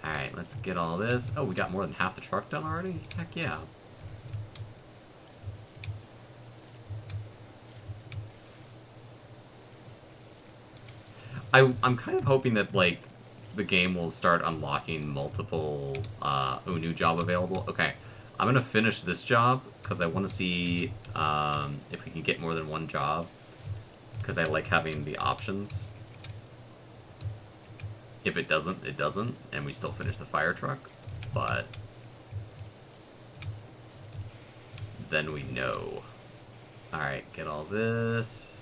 [SPEAKER 1] Alright, let's get all this. Oh, we got more than half the truck done already? Heck yeah. I'm kind of hoping that, like, the game will start unlocking multiple, new job available. Okay, I'm gonna finish this job, because I want to see, if we can get more than one job. Because I like having the options. If it doesn't, it doesn't, and we still finish the fire truck. But then we know. Alright, get all this.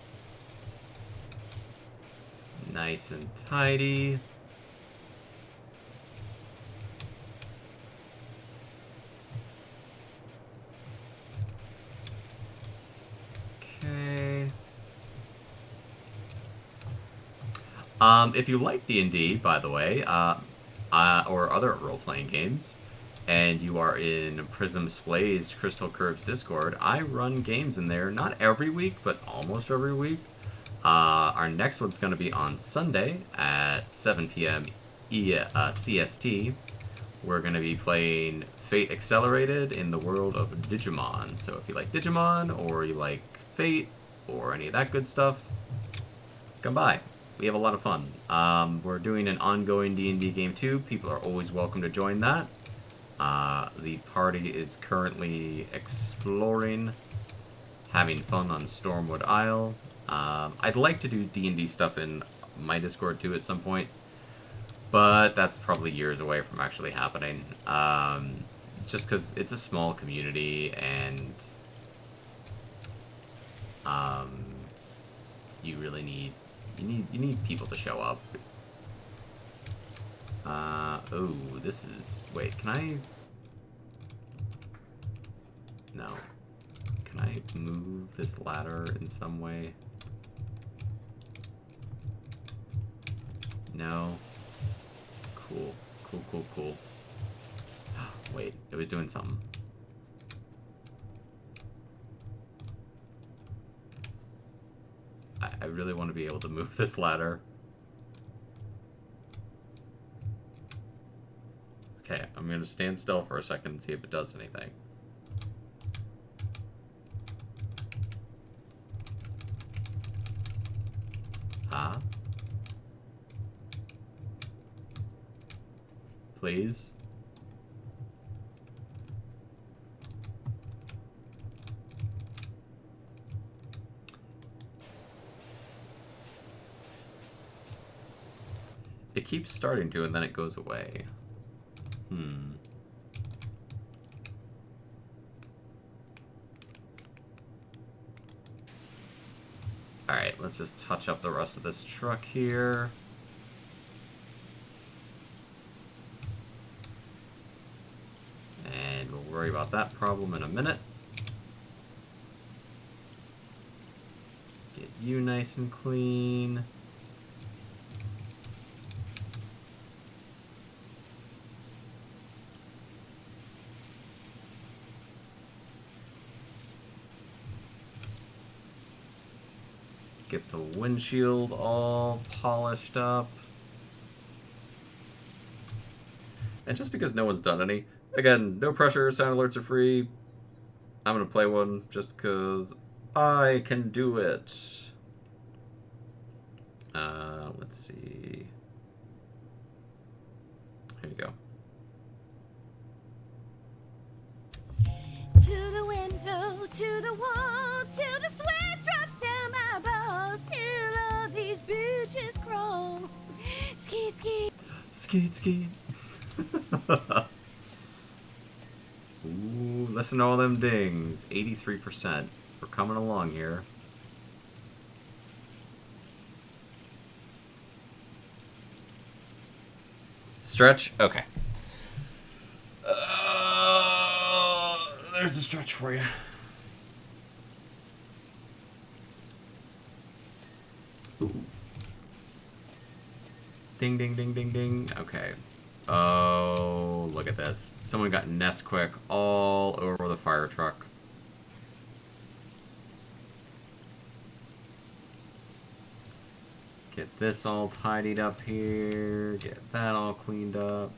[SPEAKER 1] Nice and tidy. Okay. If you like D&D, by the way, or other role-playing games, and you are in Prism's Flay's Crystal Curves Discord, I run games in there, not every week, but almost every week. Our next one's going to be on Sunday at 7 p.m. CST. We're going to be playing Fate Accelerated in the world of Digimon. So if you like Digimon, or you like Fate, or any of that good stuff, come by. We have a lot of fun. We're doing an ongoing D&D game too. People are always welcome to join that. The party is currently exploring, having fun on Stormwood Isle. I'd like to do D&D stuff in my Discord too at some point, but that's probably years away from actually happening. Just because it's a small community, and I you really need... You need people to show up. Oh, this is... Wait, can I... No. Can I move this ladder in some way? No. Cool. Cool, cool, cool. Wait, it was doing something. I really want to be able to move this ladder. Okay, I'm going to stand still for a second and see if it does anything. Huh? Please? It keeps starting to, and then it goes away. Alright, let's just touch up the rest of this truck here. And we'll worry about that problem in a minute. Get you nice and clean. Get the windshield all polished up. And just because no one's done any, again, no pressure, sound alerts are free. I'm going to play one just because I can do it. Let's see. Here you go.
[SPEAKER 2] To the window, to the wall, till the sweat drops down my balls, till all these bitches crawl. Skeet, skeet.
[SPEAKER 1] Skeet, skeet. Ooh, listen to all them dings. 83%. We're coming along here. Stretch? Okay. There's a stretch for you. Ooh. Ding, ding, ding, ding, ding. Okay. Oh, look at this. Someone got Nestquick all over the fire truck. Get this all tidied up here. Get that all cleaned up.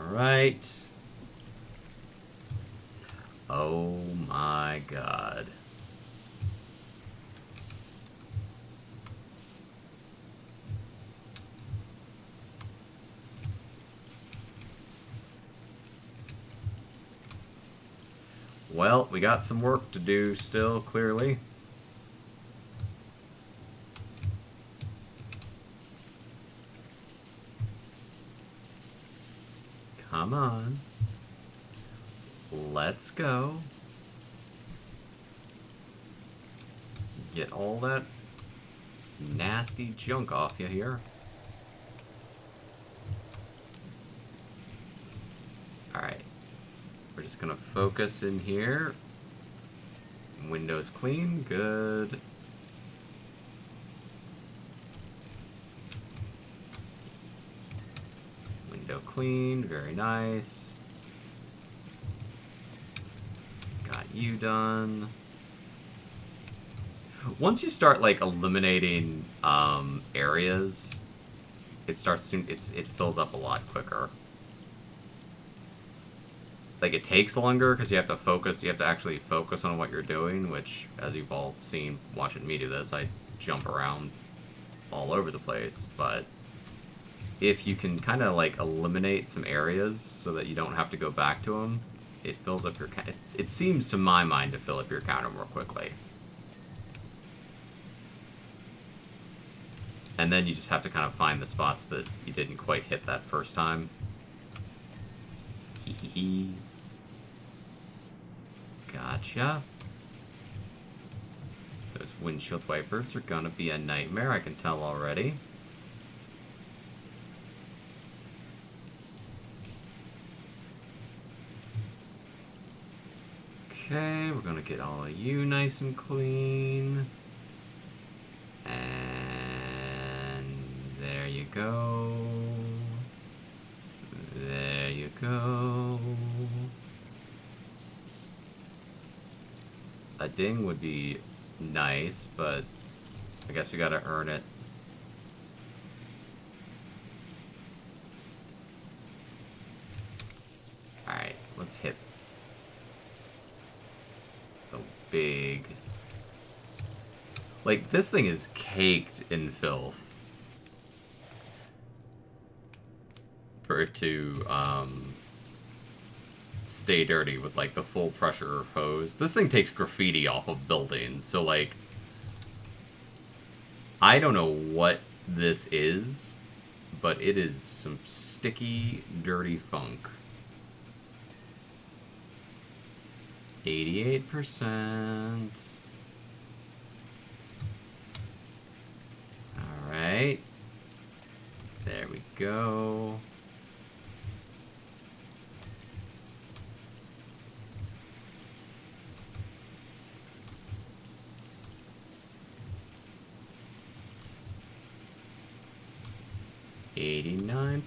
[SPEAKER 1] Right. Oh my god. Well, we got some work to do still, clearly. Come on. Let's go. Get all that nasty junk off you here. Alright. We're just gonna focus in here. Windows clean. Good. Window clean. Very nice. Got you done. Once you start like eliminating areas, it starts to it fills up a lot quicker. Like it takes longer because you have to focus. You have to actually focus on what you're doing, which, as you've all seen watching me do this, I jump around all over the place. But if you can kind of like eliminate some areas so that you don't have to go back to them, it fills up your. It seems to my mind to fill up your counter more quickly. And then you just have to kind of find the spots that you didn't quite hit that first time. Hee hee hee. Gotcha. Those windshield wipers are gonna be a nightmare, I can tell already. Okay, we're gonna get all of you nice and clean. And there you go. There you go. A ding would be nice, but I guess we gotta earn it. Alright, let's hit the big... Like, this thing is caked in filth. For it to, stay dirty with, like, the full pressure hose. This thing takes graffiti off of buildings, so, like... I don't know what this is, but it is some sticky, dirty funk. 88%. Alright. There we go.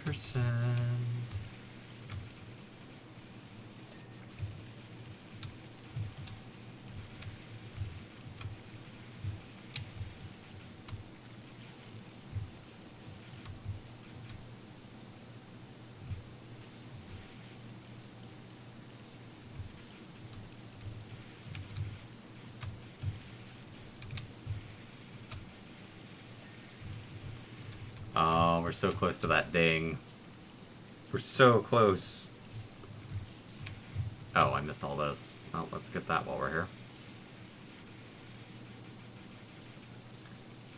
[SPEAKER 1] %. Oh, we're so close to that ding. We're so close. Oh, I missed all this. Well, let's get that while we're here.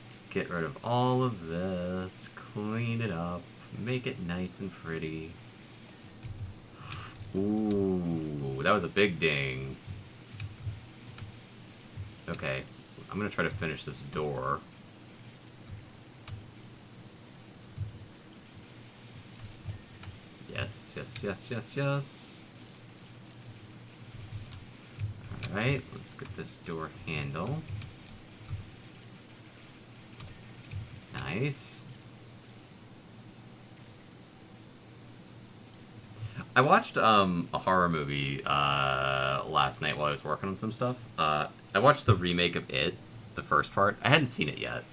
[SPEAKER 1] Let's get rid of all of this. Clean it up. Make it nice and pretty. Ooh, that was a big ding. Okay, I'm gonna try to finish this door. Yes, yes, yes, yes, yes. Alright, let's get this door handle. Nice. I watched a horror movie last night while I was working on some stuff. I watched the remake of It, the first part. I hadn't seen it yet.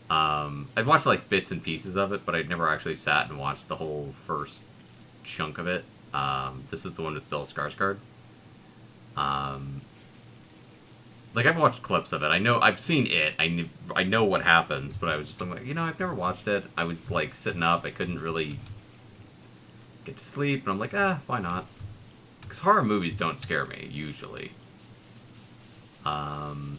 [SPEAKER 1] I've watched like bits and pieces of it, but I'd never actually sat and watched the whole first chunk of it. This is the one with Bill Skarsgård. Like, I've watched clips of it. I know, I've seen it. I know what happens, but I was just like, you know, I've never watched it. I was like sitting up. I couldn't really get to sleep, and I'm like, why not? Because horror movies don't scare me usually. And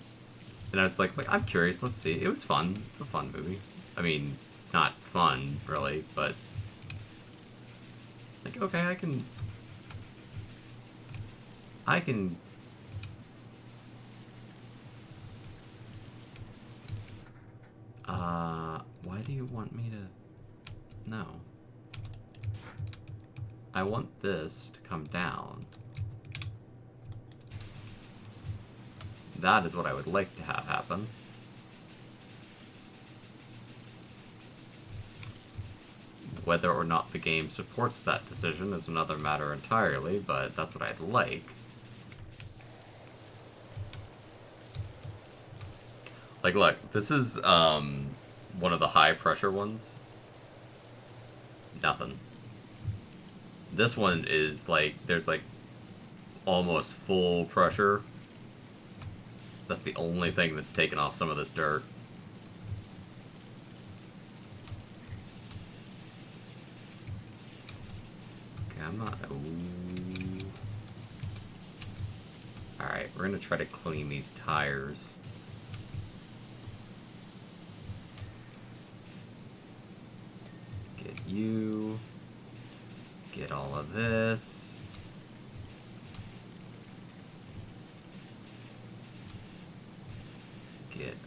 [SPEAKER 1] I was like, I'm curious. Let's see. It was fun. It's a fun movie. I mean, not fun really, but like, okay, I can. Why do you want me to? No. I want this to come down. That is what I would like to have happen. Whether or not the game supports that decision is another matter entirely, but that's what I'd like. Like, look, this is one of the high pressure ones. Nothing. This one is like, there's like almost full pressure. That's the only thing that's taken off some of this dirt. Okay, I'm not... Ooh. Alright, we're gonna try to clean these tires. you. Get all of this. Get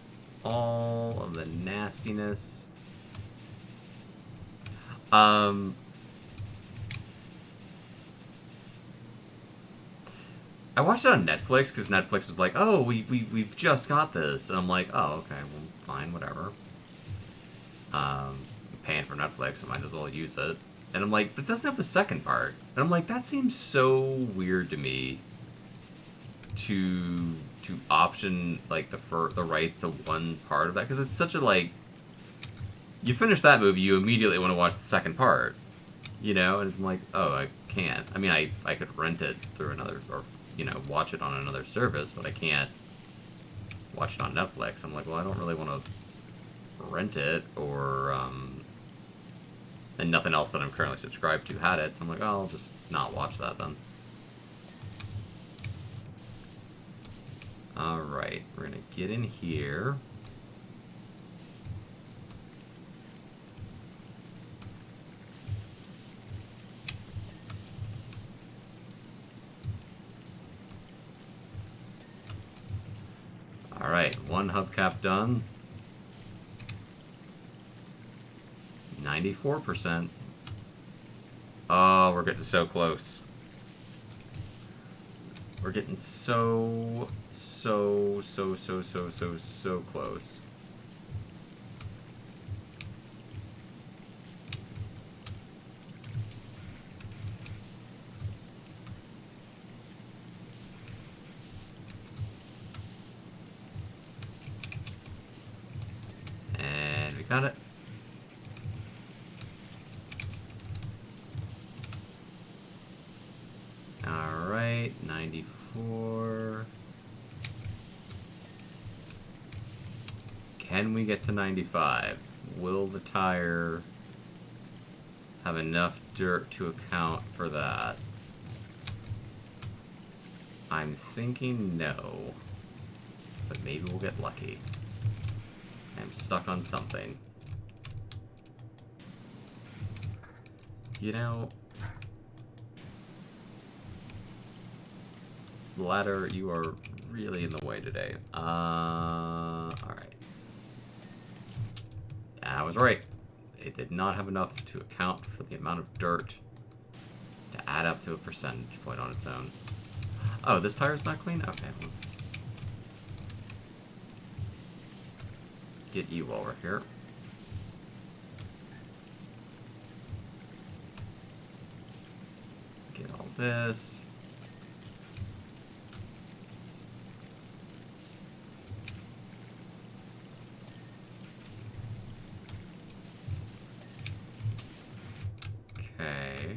[SPEAKER 1] all of the nastiness. I watched it on Netflix because Netflix was like, "Oh, we've just got this," and I'm like, "Oh, okay, well, fine, whatever." I'm paying for Netflix, I might as well use it. And I'm like, "But it doesn't have the second part," and I'm like, "That seems so weird to me to option like the rights to one part of that because it's such a like you finish that movie, you immediately want to watch the second part, you know, and it's like, oh, I can't. I mean, I could rent it through another or watch it on another service, but I can't watch it on Netflix. I'm like, well, I don't really want to rent it or and nothing else that I'm currently subscribed to had it, so I'm like, oh, I'll just not watch that then. Alright, we're gonna get in here. Alright, one hubcap done. 94%. Oh, we're getting so close. We're getting so close. And we got it. Alright, 94. Can we get to 95? Will the tire have enough dirt to account for that? I'm thinking no. But maybe we'll get lucky. I'm stuck on something. You know... Ladder, you are really in the way today. Alright. I was right. It did not have enough to account for the amount of dirt to add up to a percentage point on its own. Oh, this tire's not clean? Okay, let's get you over here. Get all this. Okay.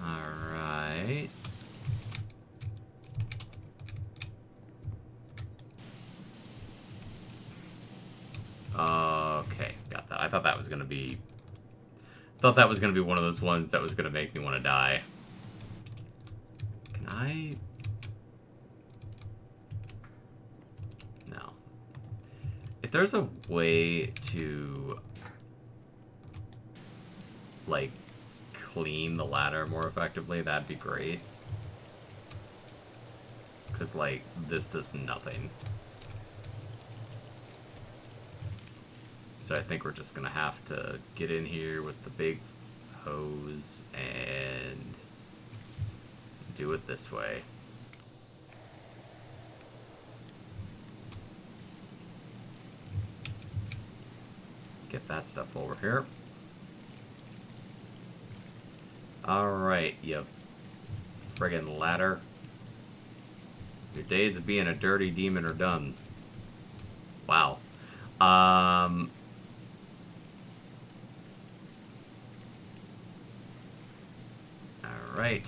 [SPEAKER 1] Alright. Okay, got that. I thought that was gonna be... Thought that was gonna be one of those ones that was gonna make me want to die. Can I... No. If there's a way to... like, clean the ladder more effectively, that'd be great. Because, like, this does nothing. So I think we're just gonna have to get in here with the big hose and do it this way. Get that stuff over here. Alright, you friggin' ladder. Your days of being a dirty demon are done. Wow. Alright.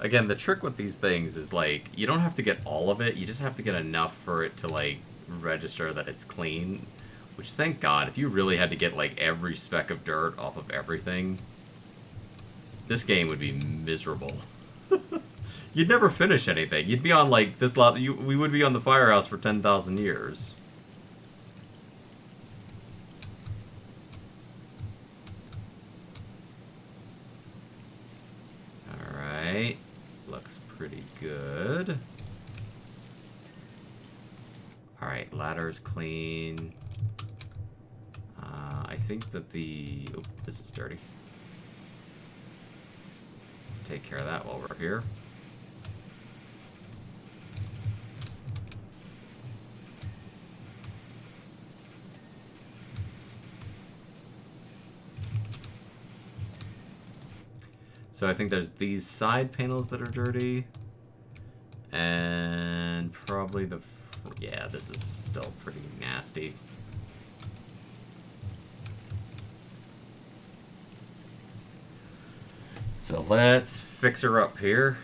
[SPEAKER 1] Again, the trick with these things is, like, you don't have to get all of it, you just have to get enough for it to, like, register that it's clean. Which, thank God, if you really had to get, like, every speck of dirt off of everything, this game would be miserable. You'd never finish anything. You'd be on, like, this lot. We would be on the Firehouse for 10,000 years. Alright. Looks pretty good. Alright, ladder's clean. I think that the... Oh, this is dirty. Let's take care of that while we're here. So I think there's these side panels that are dirty. And probably the... Yeah, this is still pretty nasty. So let's fix her up here.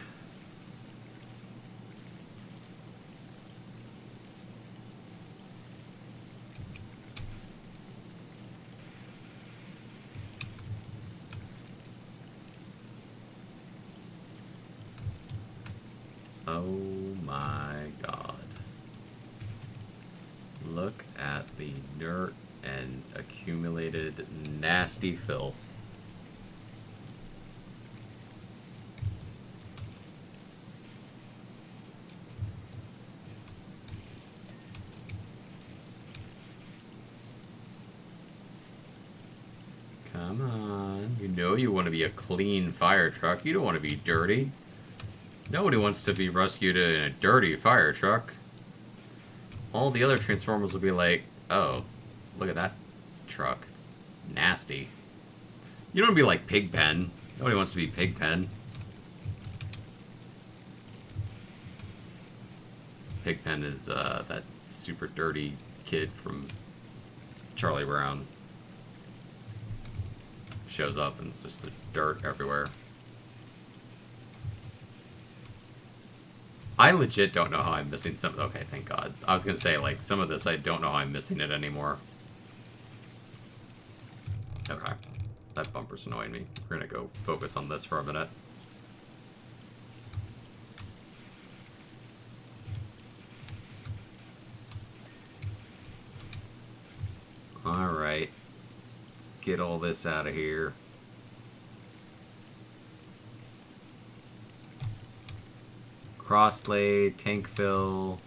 [SPEAKER 1] Oh my God. Look at the dirt and accumulated nasty filth. Come on. You know you want to be a clean fire truck. You don't want to be dirty. Nobody wants to be rescued in a dirty fire truck. All the other Transformers will be like, oh, look at that truck. It's nasty. You don't want to be like Pigpen. Nobody wants to be Pigpen. Pigpen is that super dirty kid from Charlie Brown. Shows up and it's just the dirt everywhere. I legit don't know how I'm missing some... Okay, thank God. I was going to say, like, some of this, I don't know how I'm missing it anymore. Okay. That bumper's annoying me. We're going to go focus on this for a minute. Alright. Let's get all this out of here. Crosslay, tank fill.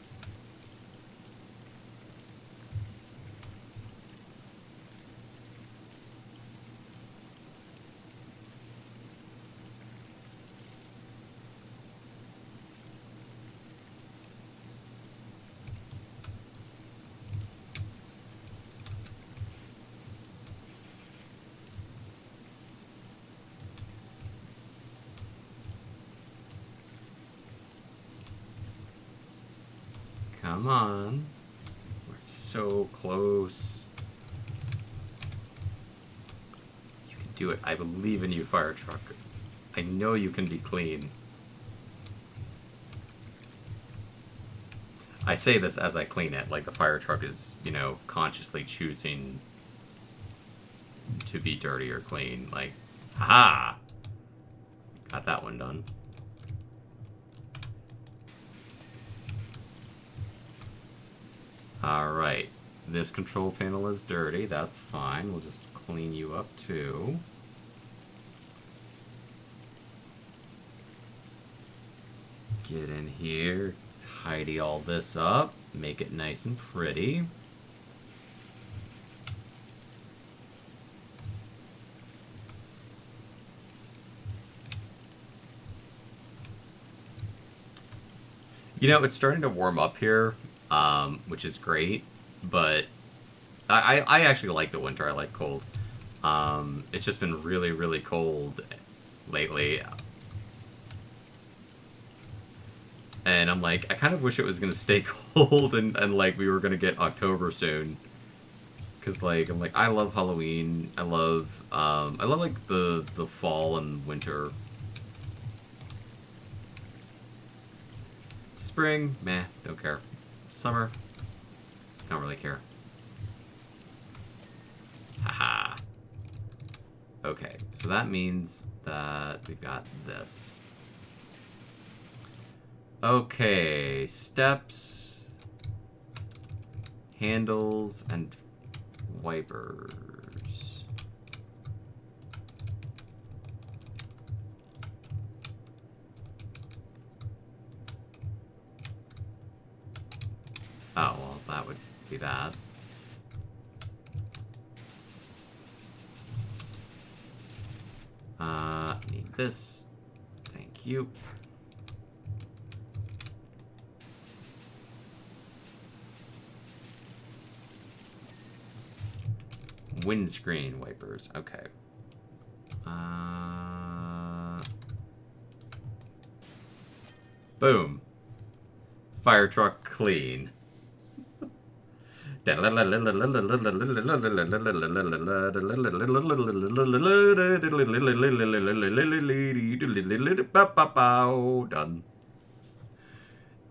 [SPEAKER 1] Come on. We're so close. You can do it. I believe in you, fire truck. I know you can be clean. I say this as I clean it, like the fire truck is, you know, consciously choosing to be dirty or clean. Like, haha! Got that one done. Alright, this control panel is dirty, that's fine. We'll just clean you up too. Get in here, tidy all this up, make it nice and pretty. You know, it's starting to warm up here. Which is great, but I actually like the winter. I like cold. It's just been really, really cold lately. And I'm like, I kind of wish it was going to stay cold and like we were going to get October soon. Because like, I'm like, I love Halloween. I love like the fall and winter. Spring, meh, don't care. Summer, don't really care. Haha. Okay, so that means that we've got this. Okay, steps, handles, and wipers. Oh, well, that would be that. Need this. Thank you. Windscreen wipers. Okay. Boom. Fire truck clean. Done.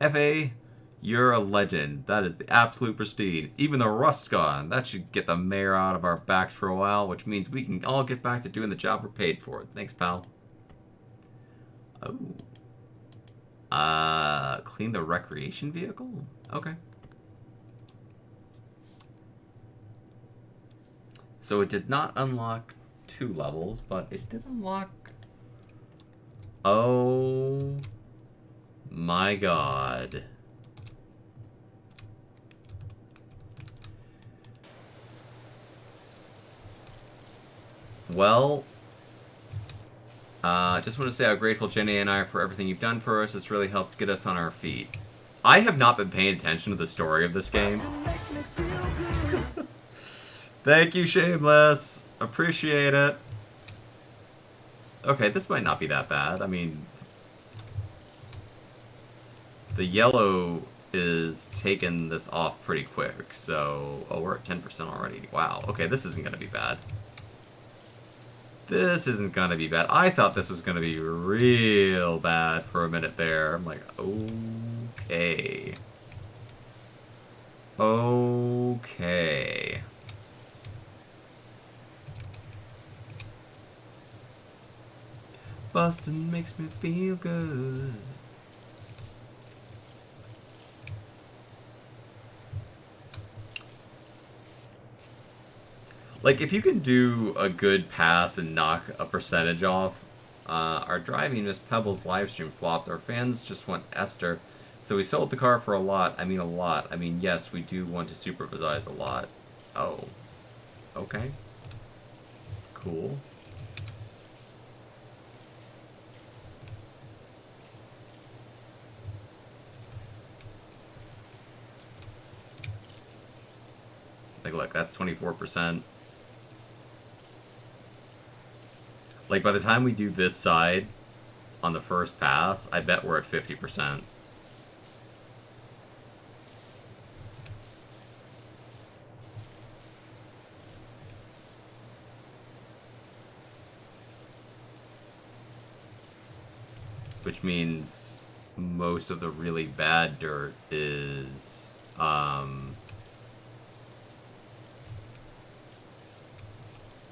[SPEAKER 1] FA, you're a legend. That is the absolute pristine. Even the rust's gone. That should get the mayor out of our backs for a while, which means we can all get back to doing the job we're paid for. Thanks, pal. Oh. Clean the recreation vehicle? Okay. So it did not unlock 2 levels, but it did unlock... Oh my god. Well, just want to say how grateful Jenny and I are for everything you've done for us. It's really helped get us on our feet. I have not been paying attention to the story of this game. Thank you, Shameless. Appreciate it. Okay, this might not be that bad. I mean, the yellow is taking this off pretty quick, so... Oh, we're at 10% already. Wow. Okay, this isn't going to be bad. This isn't going to be bad. I thought this was going to be real bad for a minute there. I'm like, okay. Okay. Boston makes me feel good. Like, if you can do a good pass and knock a percentage off, our driving Miss Pebbles livestream flopped. Our fans just want Esther, so we sold the car for a lot. I mean, a lot. I mean, yes, we do want to supervise a lot. Oh. Okay. Cool. Like, look, that's 24%. Like, by the time we do this side on the first pass, I bet we're at 50%. Which means most of the really bad dirt is,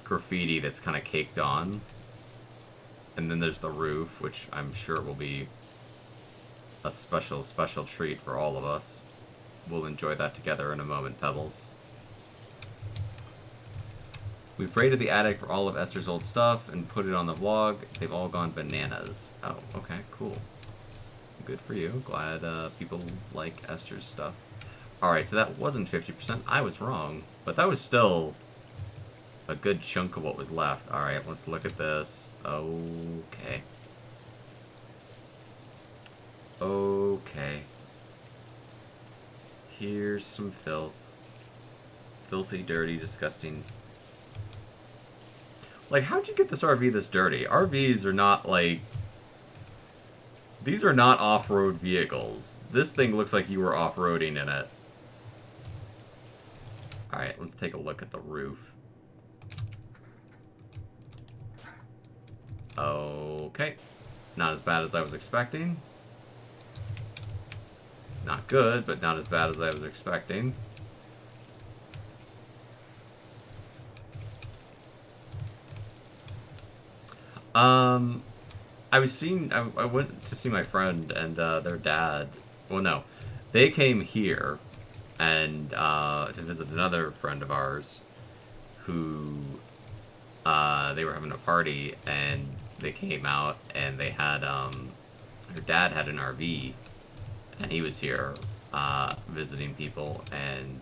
[SPEAKER 1] graffiti that's kind of caked on. And then there's the roof, which I'm sure will be a special, special treat for all of us. We'll enjoy that together in a moment, Pebbles. We've raided the attic for all of Esther's old stuff and put it on the vlog. They've all gone bananas. Oh, okay, cool. Good for you. Glad people like Esther's stuff. Alright, so that wasn't 50%. I was wrong. But that was still a good chunk of what was left. Alright, let's look at this. Okay. Okay. Here's some filth. Filthy, dirty, disgusting. Like, how'd you get this RV this dirty? RVs are not, like... These are not off-road vehicles. This thing looks like you were off-roading in it. Alright, let's take a look at the roof. Okay. Not as bad as I was expecting. Not good, but not as bad as I was expecting. Um, I went to see my friend and their dad. Well, no, they came here and to visit another friend of ours who they were having a party and they came out and they had her dad had an RV and he was here visiting people and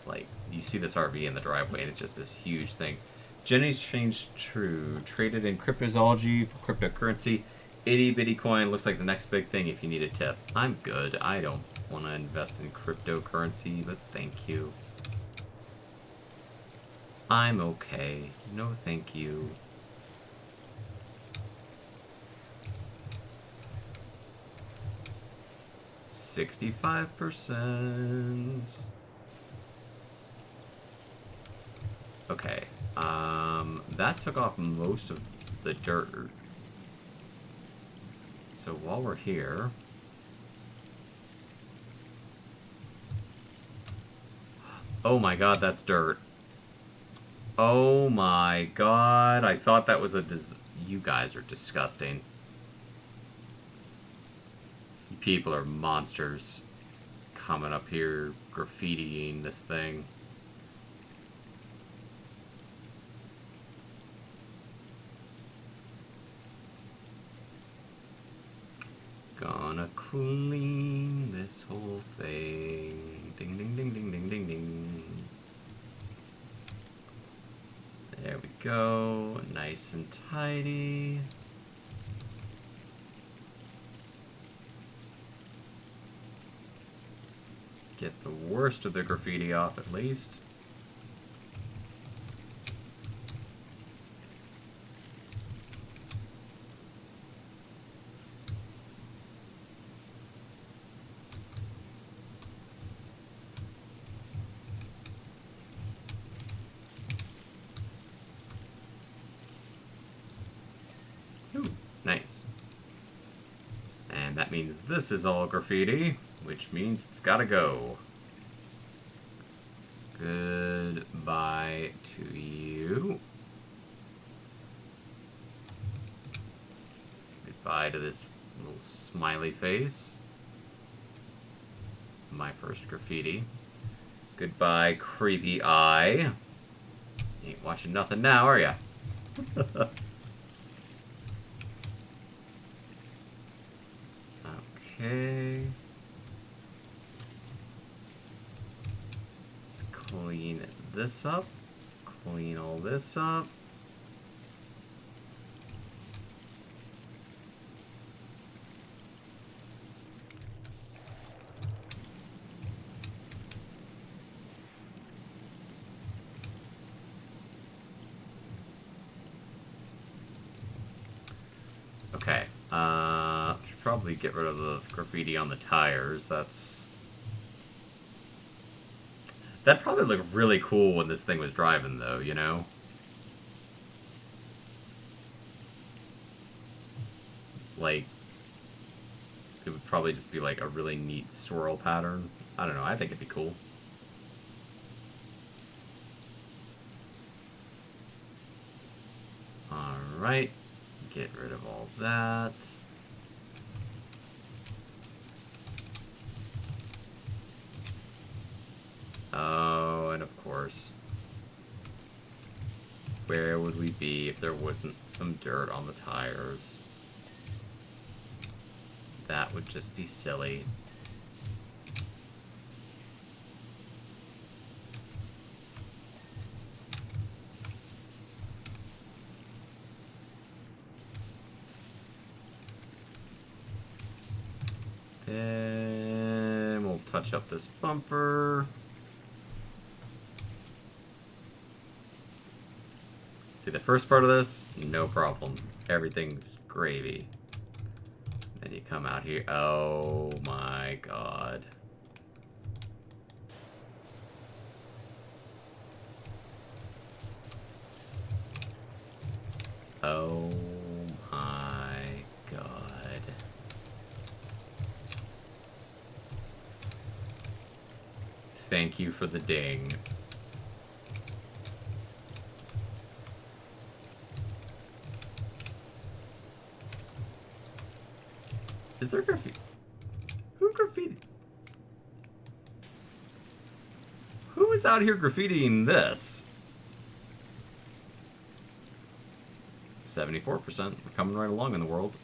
[SPEAKER 1] like you see this RV in the driveway and it's just this huge thing. Jenny's changed true. Traded in cryptozoology for cryptocurrency. Itty bitty coin looks like the next big thing if you need a tip. I'm good. I don't want to invest in cryptocurrency, but thank you. I'm okay. No thank you. $65%. Okay. That took off most of the dirt. So while we're here... Oh my god, that's dirt. Oh my god, I thought that was a you guys are disgusting. You people are monsters. Coming up here, graffitiing this thing. Gonna clean this whole thing. Ding, ding, ding, ding, ding, ding, ding. There we go. Nice and tidy. Get the worst of the graffiti off at least. Ooh, nice. And that means this is all graffiti, which means it's gotta go. Goodbye to you. Goodbye to this little smiley face. My first graffiti. Goodbye, creepy eye. You ain't watching nothing now, are ya? Okay. Let's clean this up. Clean all this up. Okay. Should probably get rid of the graffiti on the tires. That'd probably look really cool when this thing was driving, though, you know? Like, it would probably just be like a really neat swirl pattern. I don't know, I think it'd be cool. Alright, get rid of all that. Oh, and of course, where would we be if there wasn't some dirt on the tires? That would just be silly. Then we'll touch up this bumper. See, the first part of this, no problem. Everything's gravy. Then you come out here. Oh my god. Oh my god. Thank you for the ding. Is there graffiti? Who graffiti? Who is out here graffitiing this? 74%. We're coming right along in the world.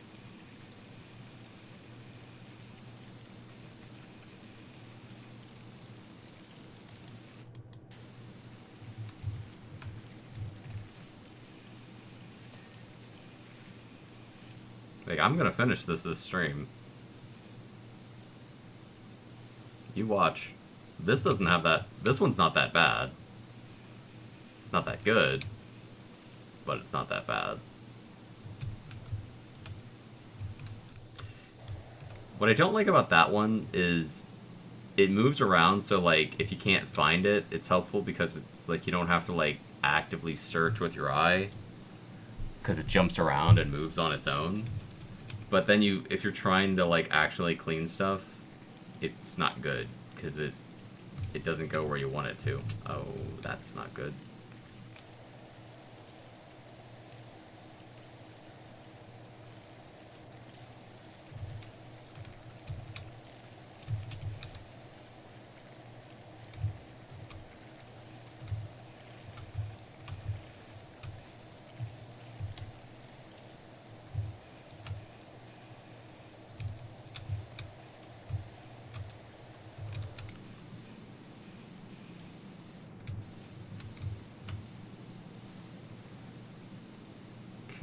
[SPEAKER 1] Like, I'm gonna finish this stream. You watch. This doesn't have that. This one's not that bad. It's not that good, but it's not that bad. What I don't like about that one is it moves around, so like if you can't find it, it's helpful because it's like you don't have to like actively search with your eye because it jumps around and moves on its own. But then if you're trying to like actually clean stuff, it's not good because it doesn't go where you want it to. Oh, that's not good.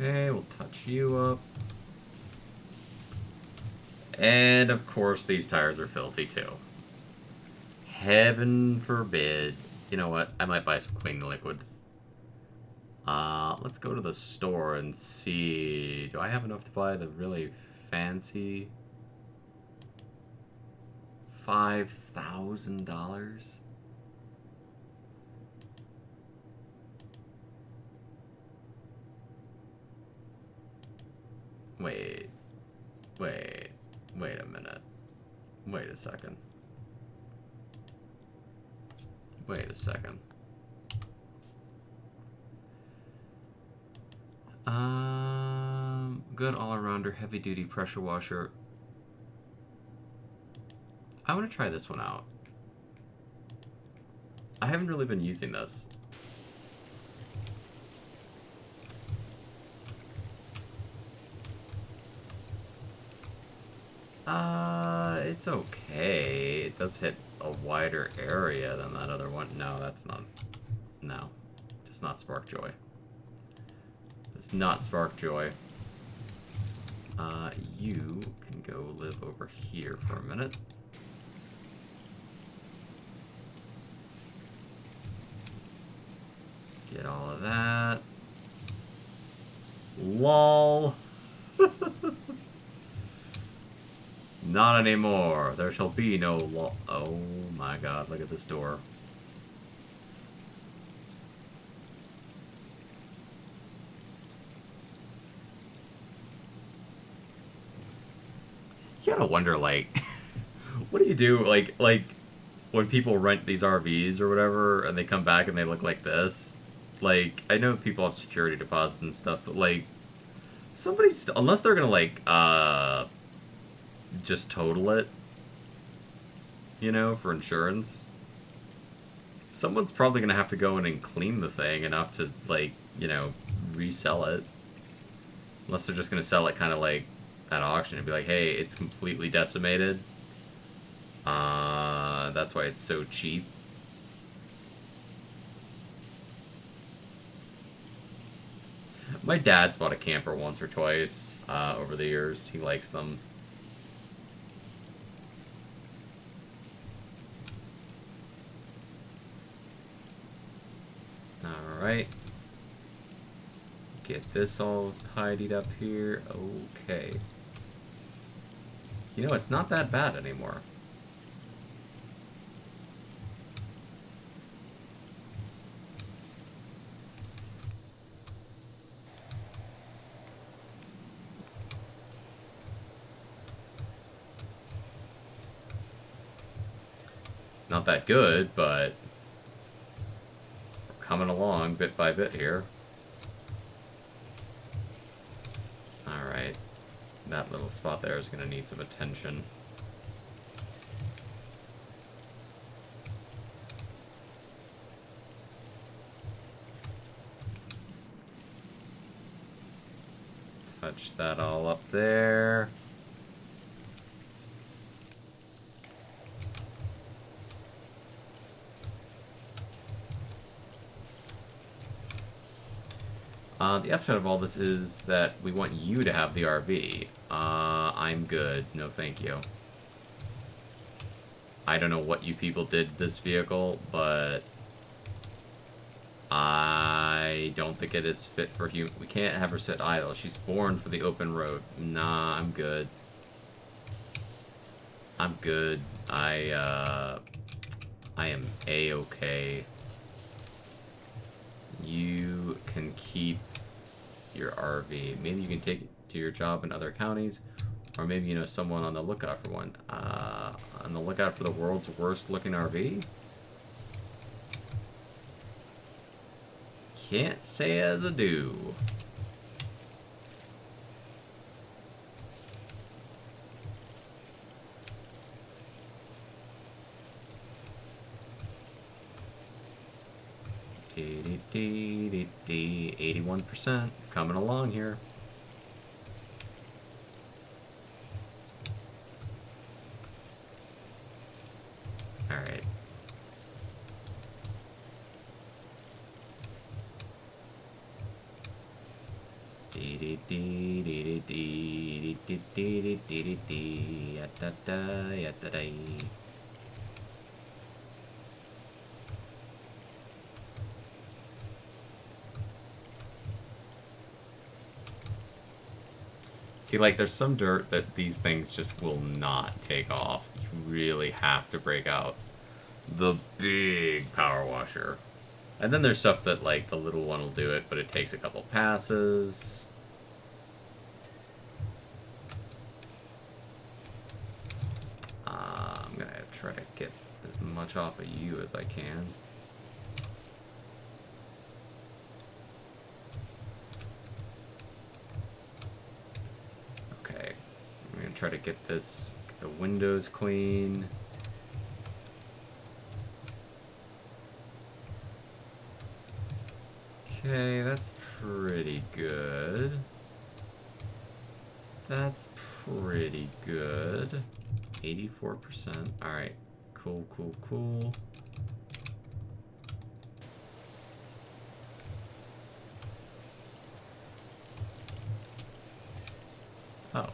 [SPEAKER 1] Okay, we'll touch you up. And of course these tires are filthy too. Heaven forbid. You know what? I might buy some cleaning liquid. Let's go to the store and see. Do I have enough to buy the really fancy $5,000? Wait a minute. Wait a second. Good all-arounder, heavy-duty pressure washer. I want to try this one out. I haven't really been using this. It's okay. It does hit a wider area than that other one. No, that's not. No. Just not spark joy. It's not spark joy. You can go live over here for a minute. Get all of that. LOL. Not anymore. There shall be no law. Oh my god, look at this door. You gotta wonder, like, what do you do, like, when people rent these RVs or whatever, and they come back and they look like this? Like, I know people have security deposits and stuff, but, like, somebody's, unless they're gonna, like, just total it, you know, for insurance, someone's probably gonna have to go in and clean the thing enough to, like, you know, resell it. Unless they're just gonna sell it kind of like at auction and be like, hey, it's completely decimated. That's why it's so cheap. My dad's bought a camper once or twice over the years. He likes them. Alright. Get this all tidied up here. Okay. You know, it's not that bad anymore. not that good, but we're coming along bit by bit here. Alright. That little spot there is going to need some attention. Touch that all up there. The upshot of all this is that we want you to have the RV. I'm good. No thank you. I don't know what you people did to this vehicle, but I don't think it is fit for human. We can't have her sit idle. She's born for the open road. Nah, I'm good. I'm good. I am A-okay. You can keep your RV. Maybe you can take it to your job in other counties, or maybe you know someone on the lookout for one. On the lookout for the world's worst looking RV? Can't say as I do. Dee 81%. Coming along here. Alright. See, like, there's some dirt that these things just will not take off. You really have to break out the big power washer. And then there's stuff that, like, the little one will do it, but it takes a couple passes. I'm gonna try to get as much off of you as I can. Okay, I'm gonna try to get the windows clean. Okay, that's pretty good. That's pretty good. 84%. Alright. Cool, cool, cool. Oh.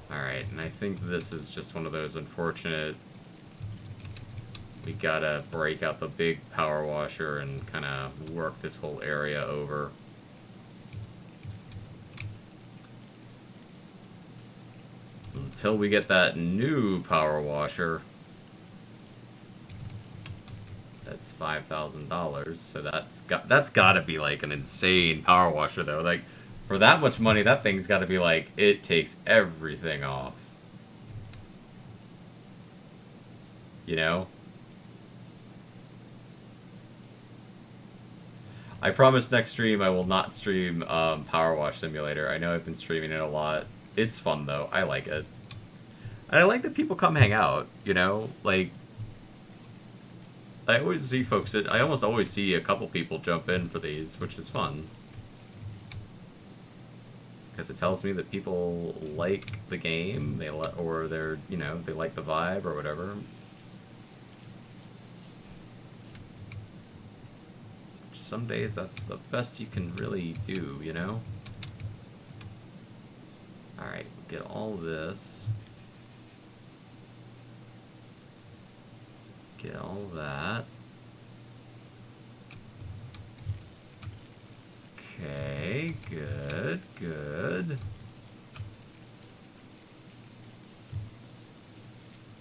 [SPEAKER 1] Alright, and I think this is just one of those unfortunate... We gotta break out the big power washer and kind of work this whole area over. Until we get that new power washer. That's $5,000, so that's gotta be like an insane power washer though. Like, for that much money, that thing's gotta be like, it takes everything off. You know? I promise next stream I will not stream Power Wash Simulator. I know I've been streaming it a lot. It's fun though. I like it. And I like that people come hang out, you know? Like, I always see folks that I almost always see a couple people jump in for these, which is fun. Because it tells me that people like the game, or they're, you know, they like the vibe or whatever. Some days that's the best you can really do, you know? Alright, get all this. Get all that. Okay, good, good.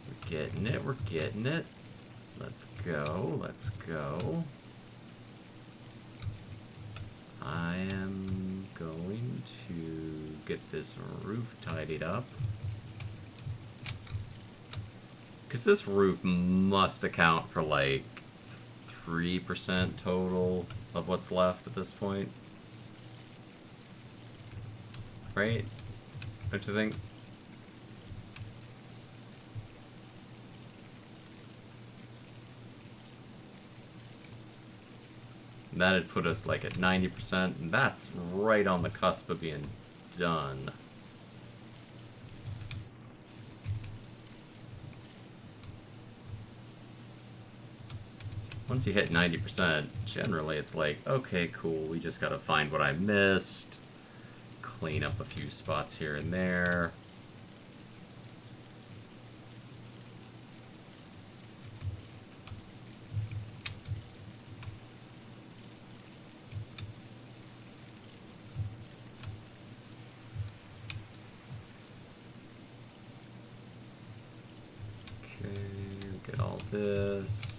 [SPEAKER 1] We're getting it, we're getting it. Let's go, let's go. I am going to get this roof tidied up. Because this roof must account for like 3% total of what's left at this point. Right? Don't you think? That'd put us like at 90%, and that's right on the cusp of being done. Once you hit 90%, generally it's like, okay, cool, we just gotta find what I missed, clean up a few spots here and there. Get all this.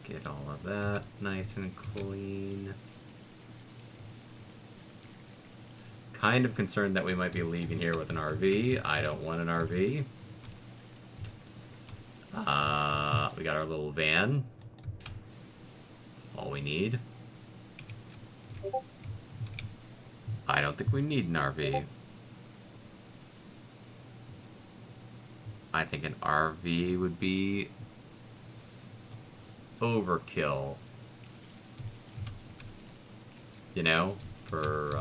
[SPEAKER 1] Get all of that nice and clean. Kind of concerned that we might be leaving here with an RV. I don't want an RV. We got our little van. That's all we need. I don't think we need an RV. I think an RV would be overkill. You know, for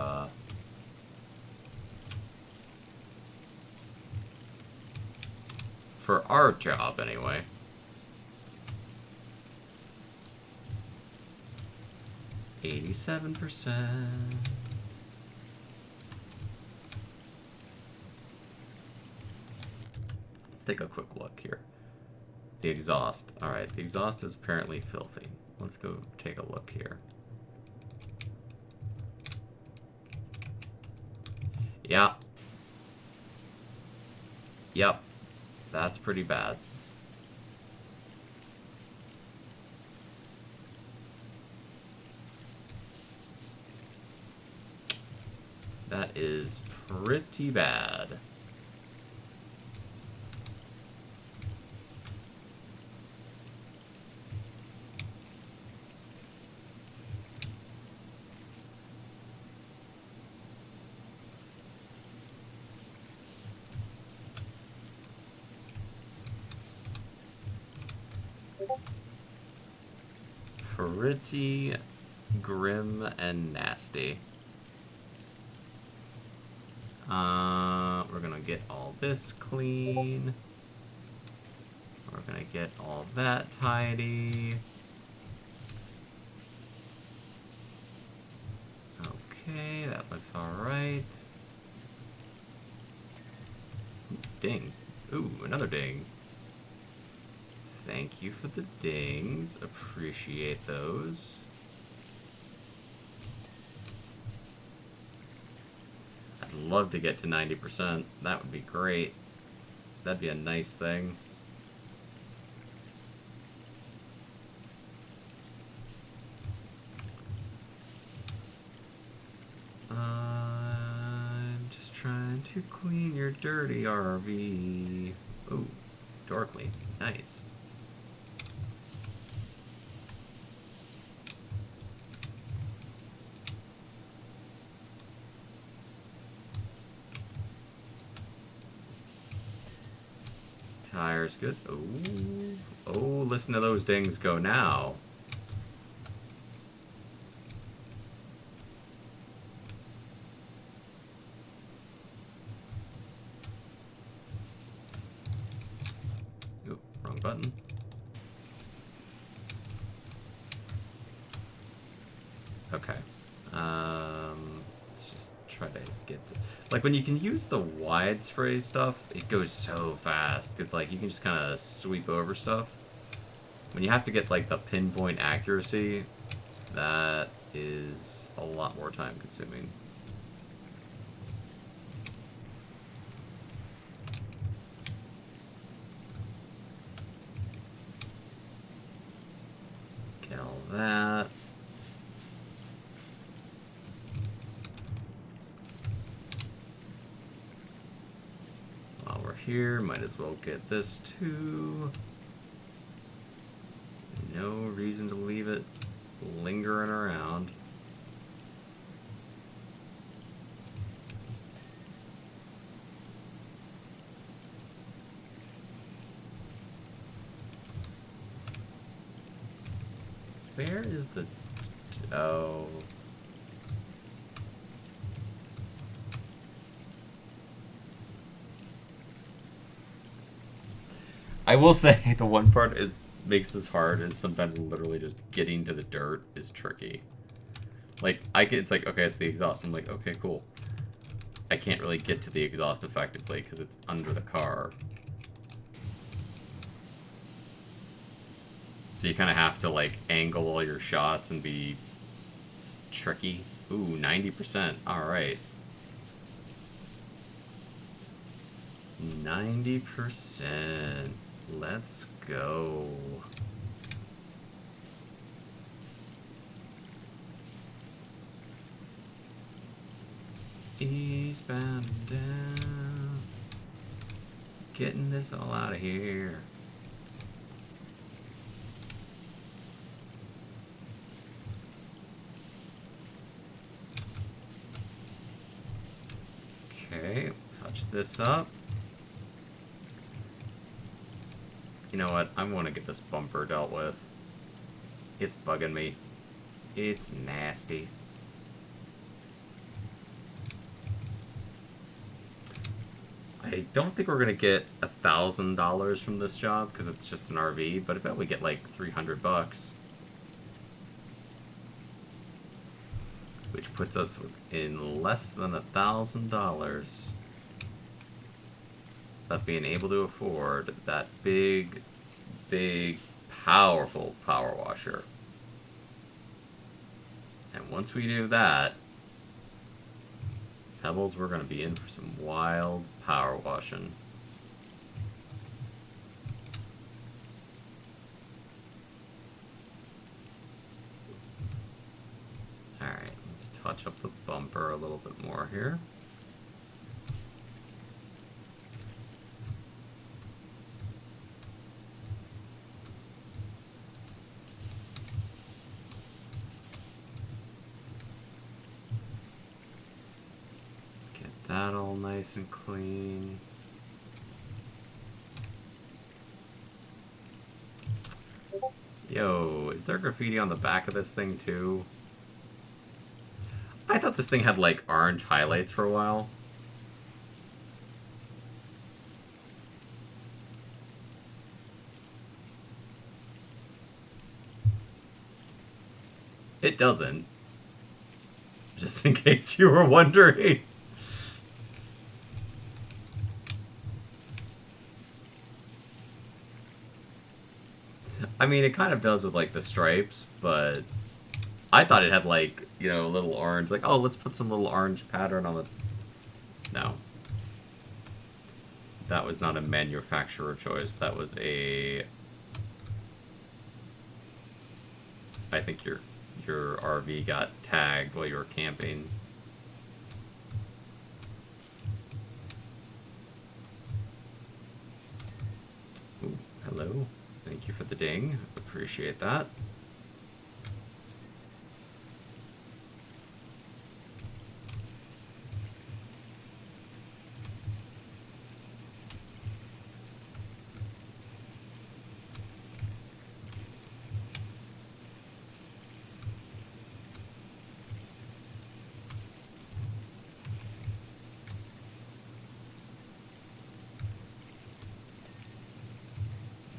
[SPEAKER 1] our job anyway. $87%. Let's take a quick look here. The exhaust. Alright, the exhaust is apparently filthy. Let's go take a look here. Yeah. Yep. That's pretty bad. That is pretty bad. Pretty grim and nasty. We're gonna get all this clean. We're gonna get all that tidy. Okay, that looks alright. Ding. Ooh, another ding. Thank you for the dings. Appreciate those. I'd love to get to 90%. That would be great. That'd be a nice thing. I'm just trying to clean your dirty RV. Ooh, door clean. Nice. Tires good. Ooh. Oh, listen to those dings go now. Ooh, wrong button. Okay. Let's just try to get the... Like, when you can use the wide spray stuff, it goes so fast. Because, like, you can just kind of sweep over stuff. When you have to get, like, the pinpoint accuracy, that is a lot more time consuming. Get all that. While we're here. Might as well get this too. No reason to leave it lingering around. Where is the... Oh... I will say the one part is makes this hard is sometimes literally just getting to the dirt is tricky. Like it's like, okay, it's the exhaust. I'm like, okay, cool. I can't really get to the exhaust effectively because it's under the car. So you kind of have to like angle all your shots and be tricky. Ooh, 90%. All right. 90%. Let's go. Eastbound and down. Getting this all out of here. Okay, touch this up. You know what? I want to get this bumper dealt with. It's bugging me. It's nasty. I don't think we're going to get $1,000 from this job because it's just an RV, but I bet we get like 300 bucks. Which puts us in less than $1,000. Of being able to afford that big, powerful power washer. And once we do that, Pebbles, we're going to be in for some wild power washing. Alright, let's touch up the bumper a little bit more here. That all nice and clean. Yo, is there graffiti on the back of this thing too? I thought this thing had like orange highlights for a while. It doesn't. Just in case you were wondering. I mean, it kind of does with, like, the stripes, but I thought it had, like, you know, a little orange. Like, oh, let's put some little orange pattern on the... No. That was not a manufacturer choice. That was a... I think your RV got tagged while you were camping. Ooh, hello. Thank you for the ding. Appreciate that.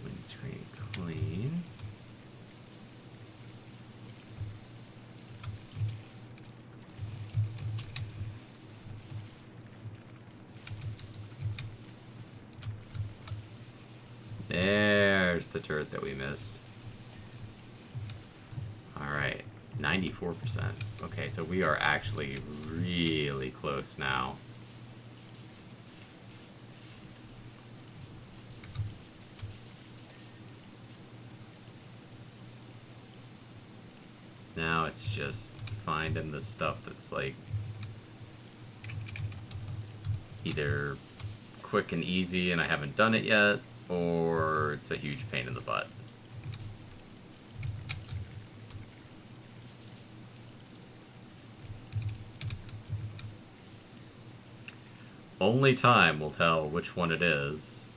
[SPEAKER 1] Windscreen clean. There's the dirt that we missed. Alright, 94%. Okay, so we are actually really close now. Now it's just finding the stuff that's like either quick and easy and I haven't done it yet, or it's a huge pain in the butt. Only time will tell which one it is.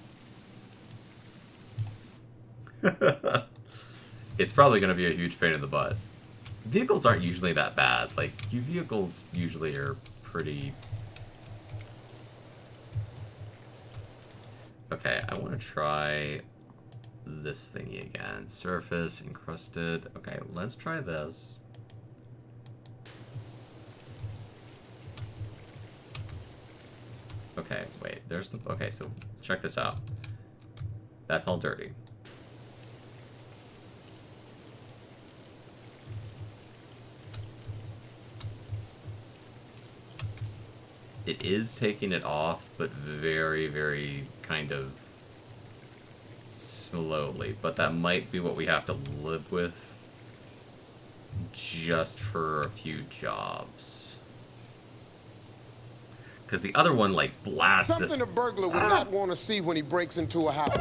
[SPEAKER 1] It's probably going to be a huge pain in the butt. Vehicles aren't usually that bad. Like, vehicles usually are pretty... Okay, I want to try this thingy again. Surface, encrusted. Okay, let's try this. Okay, wait, there's the... Okay, so check this out. That's all dirty. It is taking it off, but very, very kind of slowly. But that might be what we have to live with just for a few jobs. Because the other one, like, blasts
[SPEAKER 3] Something a burglar would not want to see when he breaks into a house.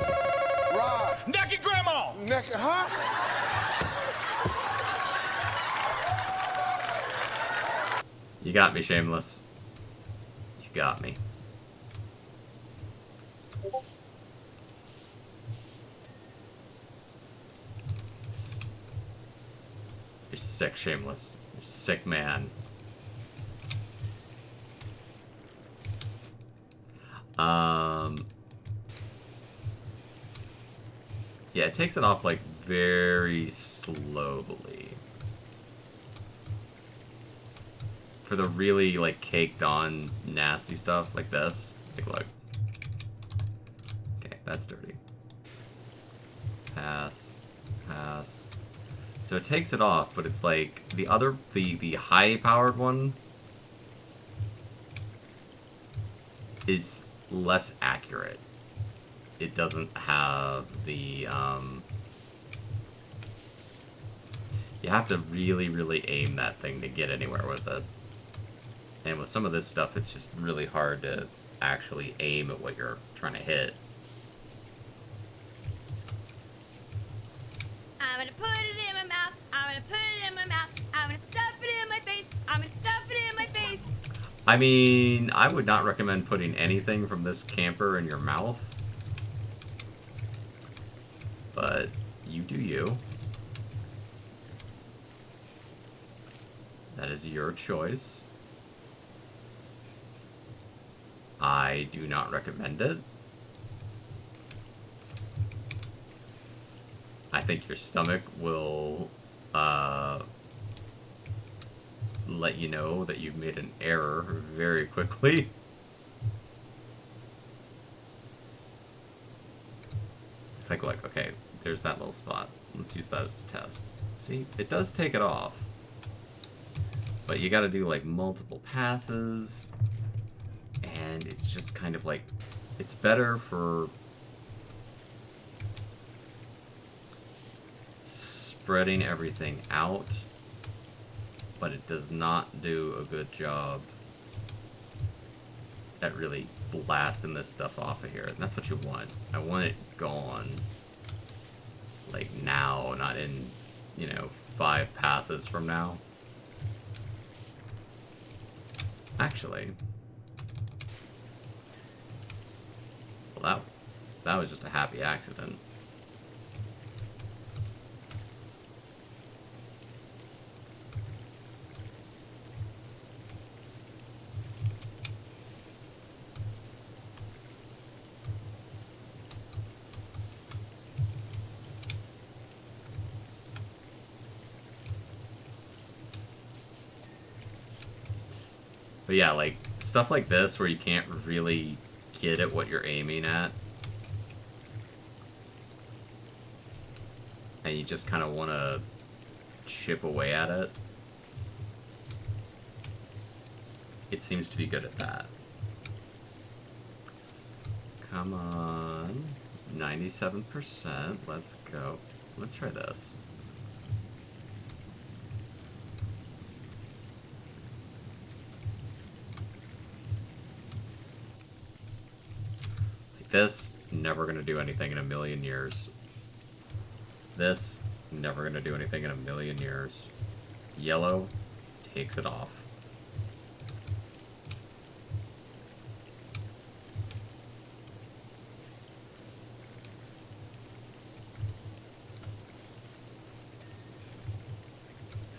[SPEAKER 3] Rob.
[SPEAKER 4] Naked grandma!
[SPEAKER 3] Naked, huh?
[SPEAKER 1] You got me, Shameless. You got me. You're sick, Shameless. You're a sick man. Yeah, it takes it off, like, very slowly. For the really, like, caked on nasty stuff like this, take a look. Okay, that's dirty. Pass. Pass. So it takes it off, but it's like the other, the high-powered one is less accurate. It doesn't have the, you have to really, really aim that thing to get anywhere with it. And with some of this stuff, it's just really hard to actually aim at what you're trying to hit.
[SPEAKER 2] I'm gonna put it in my mouth. I'm gonna put it in my mouth. I'm gonna stuff it in my face. I'm gonna stuff it in my face.
[SPEAKER 1] I mean, I would not recommend putting anything from this camper in your mouth. But you do you. That is your choice. I do not recommend it. I think your stomach will let you know that you've made an error very quickly. It's like, okay, there's that little spot. Let's use that as a test. See, it does take it off. But you gotta do, like, multiple passes. And it's just kind of like, it's better for spreading everything out, but it does not do a good job at really blasting this stuff off of here. And that's what you want. I want it gone, like, now, not in, you know, 5 passes from now. Actually, well, that was just a happy accident. But yeah, like, stuff like this where you can't really get at what you're aiming at, and you just kind of want to chip away at it, it seems to be good at that. Come on. 97%. Let's go. Let's try this. This, never gonna do anything in a million years. This, never gonna do anything in a million years. Yellow takes it off.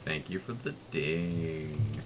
[SPEAKER 1] Thank you for the ding.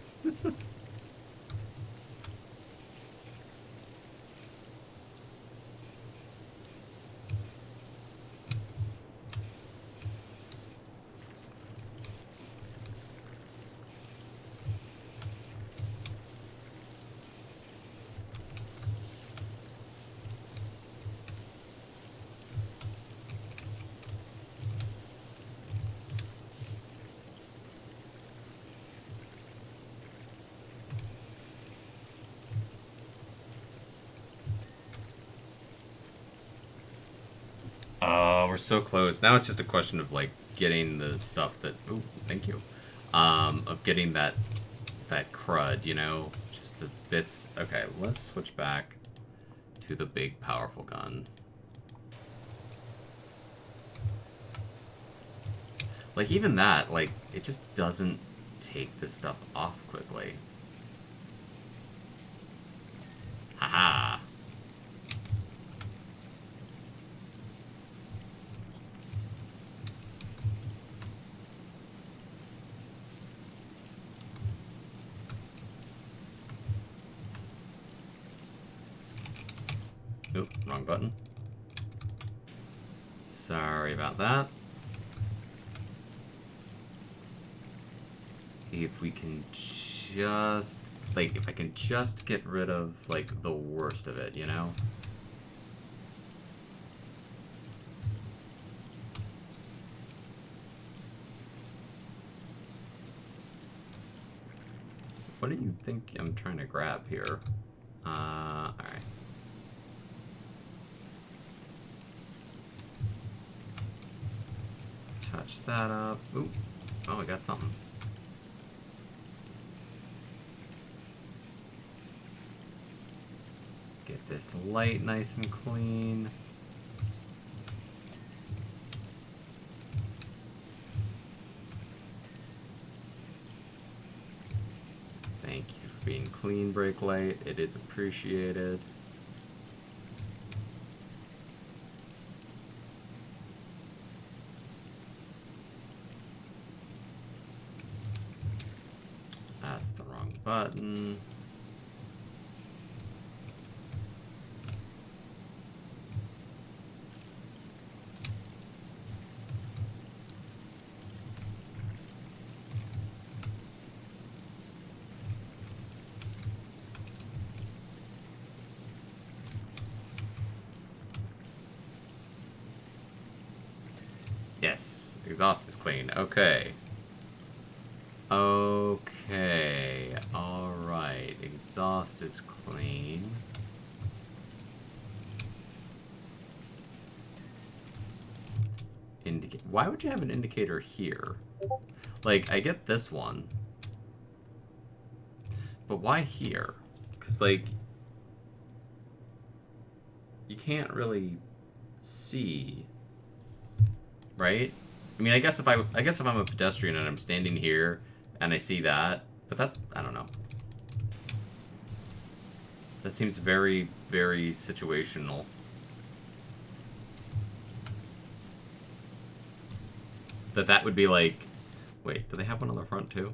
[SPEAKER 1] Oh, we're so close. Now it's just a question of like getting the stuff that. Ooh, thank you. Of getting that crud, you know, just the bits. Okay, let's switch back to the big powerful gun. Like even that, like it just doesn't take this stuff off quickly. Haha. Oop, wrong button. Sorry about that. If we can just, like, if I can just get rid of, like, the worst of it, you know? What do you think I'm trying to grab here? Alright. Touch that up. Ooh. Oh, I got something. Get this light nice and clean. Thank you for being clean, brake light. It is appreciated. That's the wrong button. Yes, exhaust is clean. Okay. Okay. Alright. Exhaust is clean. Why would you have an indicator here? Like, I get this one. But why here? Because, like, you can't really see, right? I mean, I guess if I'm a pedestrian and I'm standing here and I see that, but that's, I don't know. That seems very, very situational. That would be like, wait, do they have one on the front too?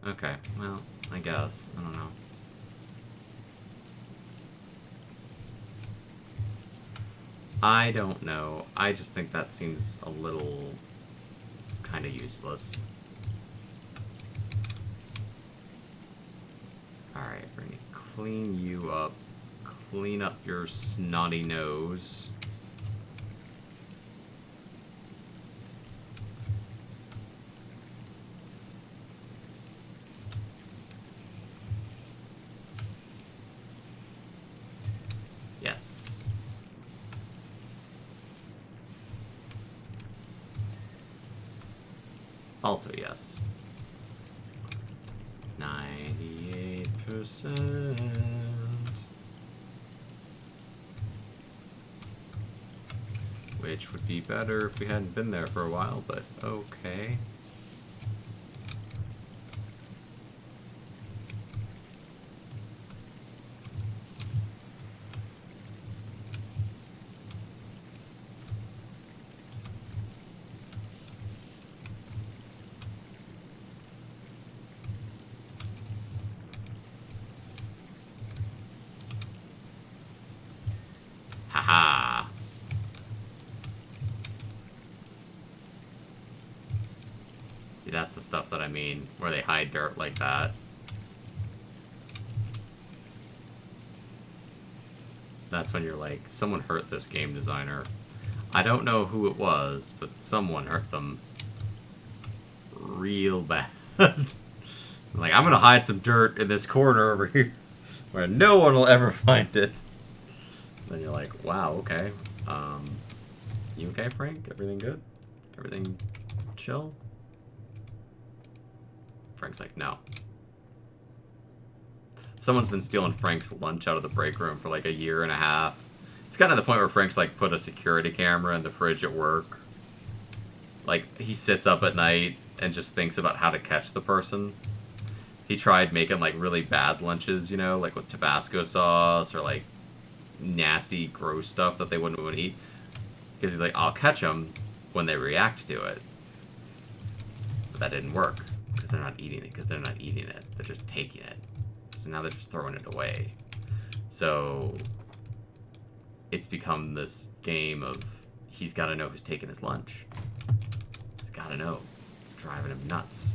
[SPEAKER 1] Okay, well, I guess, I don't know. I don't know. I just think that seems a little kind of useless. Alright, we're gonna clean you up. Clean up your snotty nose. Yes. Also yes. 98%. which would be better if we hadn't been there for a while, but okay. Haha. See, that's the stuff that I mean, where they hide dirt like that. That's when you're like, someone hurt this game designer. I don't know who it was, but someone hurt them real bad. Like, I'm gonna hide some dirt in this corner over here where no one will ever find it. Then you're like, wow, okay. You okay, Frank? Everything good? Everything chill? Frank's like, no. Someone's been stealing Frank's lunch out of the break room for like a year and a half. It's kind of the point where Frank's like put a security camera in the fridge at work. Like, he sits up at night and just thinks about how to catch the person. He tried making like really bad lunches, you know, like with Tabasco sauce or like nasty, gross stuff that they wouldn't want to eat. Because he's like, I'll catch them when they react to it. But that didn't work. Because they're not eating it. Because they're not eating it. They're just taking it. So now they're just throwing it away. So it's become this game of he's got to know who's taking his lunch. He's got to know. It's driving him nuts.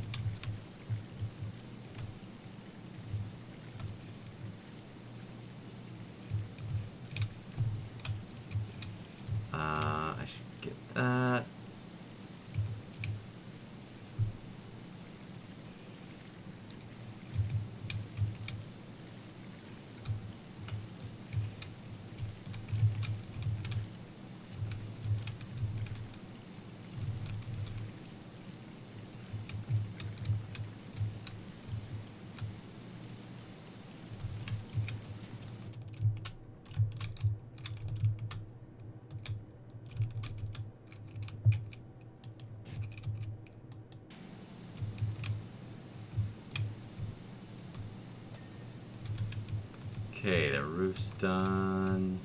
[SPEAKER 1] I should get that. Okay, the roof's done.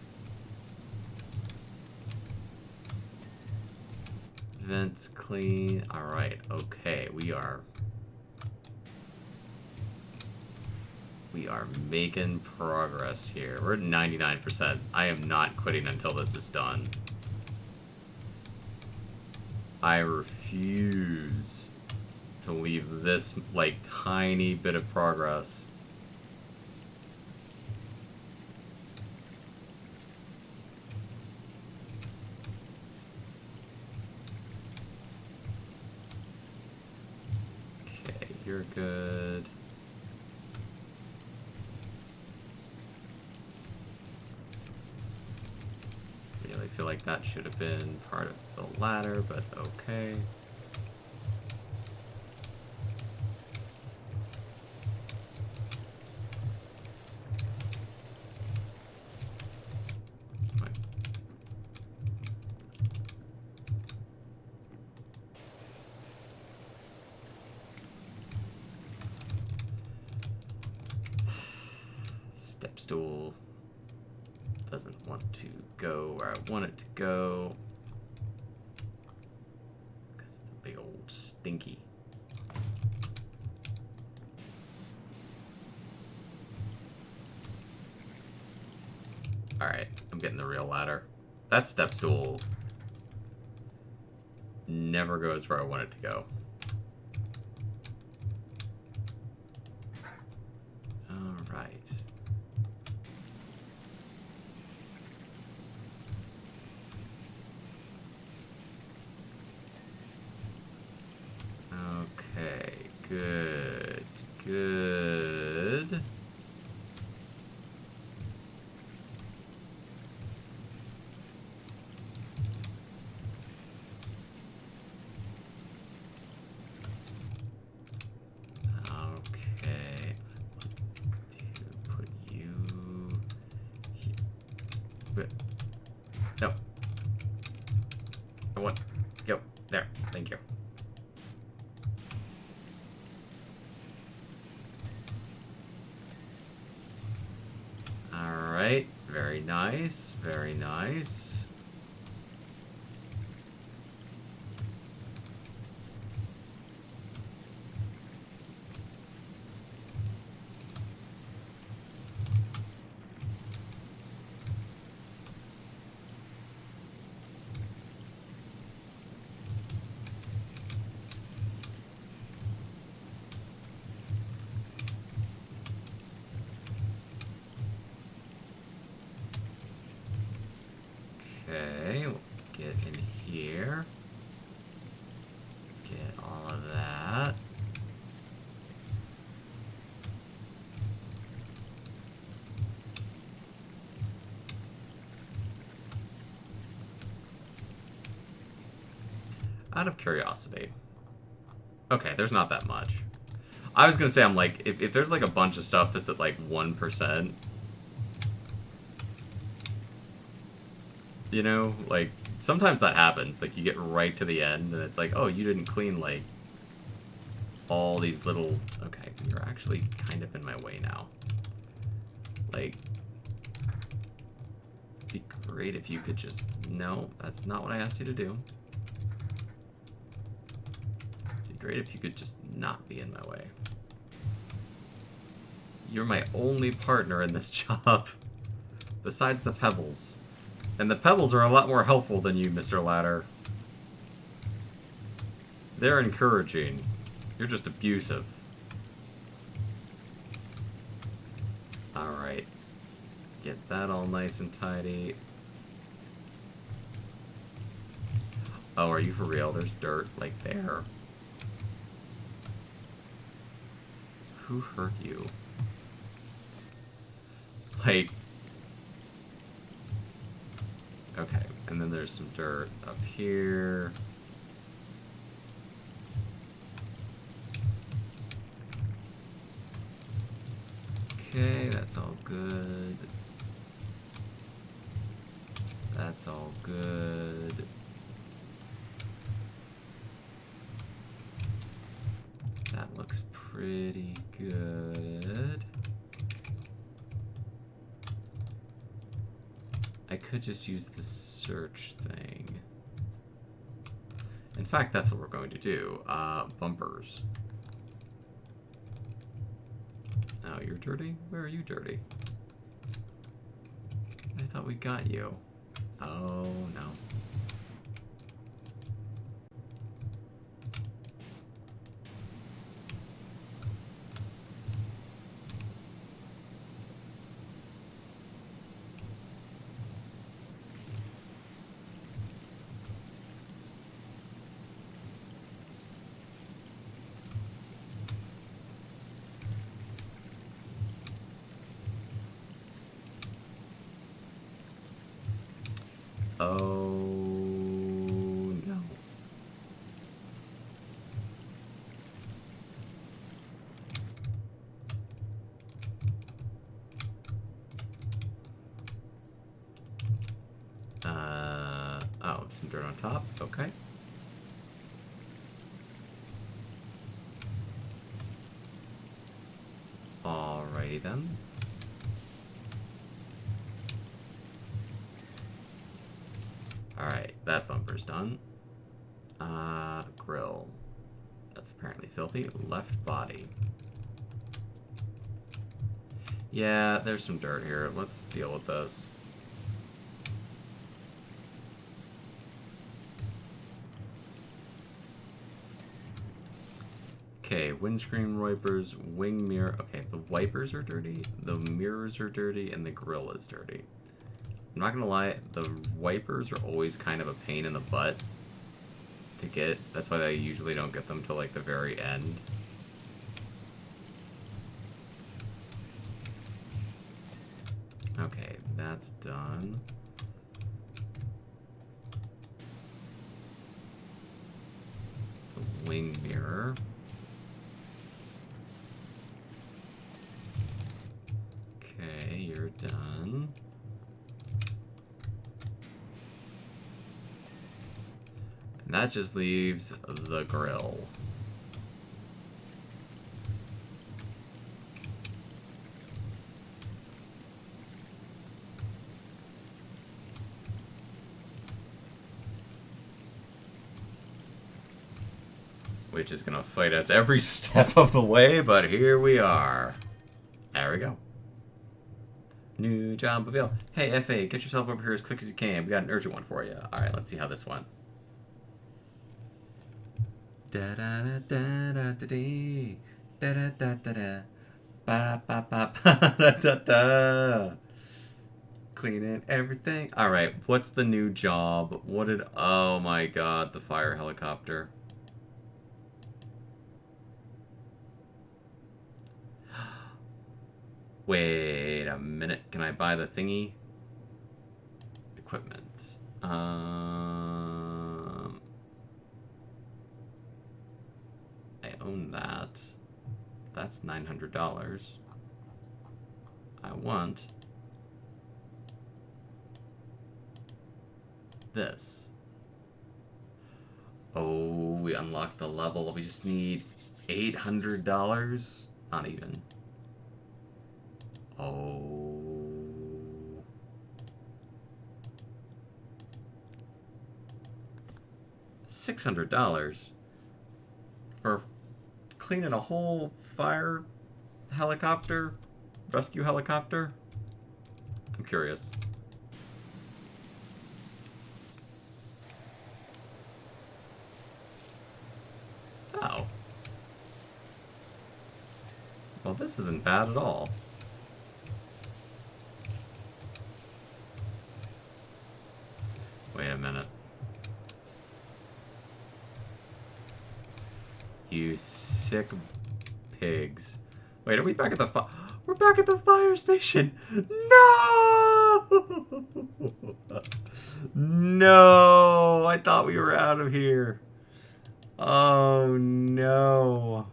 [SPEAKER 1] Vents clean. Alright, okay, we are making progress here. We're at 99%. I am not quitting until this is done. I refuse to leave this, like, tiny bit of progress. Okay, you're good. Really feel like that should have been part of the ladder, but okay. Step stool doesn't want to go where I want it to go because it's a big old stinky. Alright, I'm getting the real ladder. That step stool never goes where I want it to go. Alright. Okay, good, good. Okay, to put you here. No. what? Go. There. Thank you. Alright. Very nice. Very nice. Okay, we'll get in here. Get all of that. Out of curiosity. Okay, there's not that much. I was gonna say, I'm like, if there's like a bunch of stuff that's at like 1%, you know, like, sometimes that happens. Like, you get right to the end, and it's like, oh, you didn't clean, like, all these little... Okay, you're actually kind of in my way now. Like, it'd be great if you could just... No, that's not what I asked you to do. It'd be great if you could just not be in my way. You're my only partner in this job, besides the pebbles. And the pebbles are a lot more helpful than you, Mr. Ladder. They're encouraging. You're just abusive. Alright. Get that all nice and tidy. Oh, are you for real? There's dirt, like, there. Who hurt you? Like... Okay, and then there's some dirt up here. Okay, that's all good. That's all good. That looks pretty good. I could just use the search thing. In fact, that's what we're going to do. Bumpers. Oh, you're dirty? Where are you dirty? I thought we got you. Oh, no. Oh, no. Oh, some dirt on top. Okay. Alrighty then. Alright, that bumper's done. Grill. That's apparently filthy. Left body. Yeah, there's some dirt here. Let's deal with this. Okay, windscreen wipers, wing mirror. Okay, the wipers are dirty, the mirrors are dirty, and the grill is dirty. I'm not gonna lie, the wipers are always kind of a pain in the butt to get. That's why I usually don't get them till like the very end. Okay, that's done. The wing mirror. Okay, you're done. That just leaves the grill. Which is going to fight us every step of the way, but here we are. There we go. New job available. Hey, FA, get yourself over here as quick as you can. We got an urgent one for you. Alright, let's see how this went. Da da da da da da da da da da da ba ba ba ba da da da. Cleaning everything. Alright, what's the new job? What did... Oh my god, the fire helicopter. Wait a minute. Can I buy the thingy? Equipment. I own that. That's $900. I want this. Oh, we unlocked the level. We just need $800? Not even. Oh. $600 for cleaning a whole fire helicopter, rescue helicopter? I'm curious. Oh. Well, this isn't bad at all. Wait a minute. You sick pigs. Wait, are we back at the We're back at the fire station! No! No! I thought we were out of here. Oh no.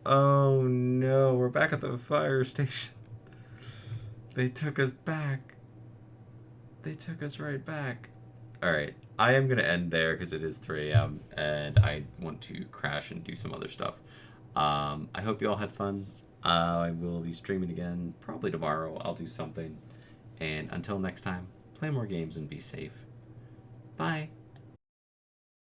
[SPEAKER 1] Oh no, we're back at the fire station. They took us back. They took us right back. Alright, I am going to end there because it is 3 a.m. and I want to crash and do some other stuff. I hope you all had fun. I will be streaming again probably tomorrow. I'll do something. And until next time, play more games and be safe. Bye.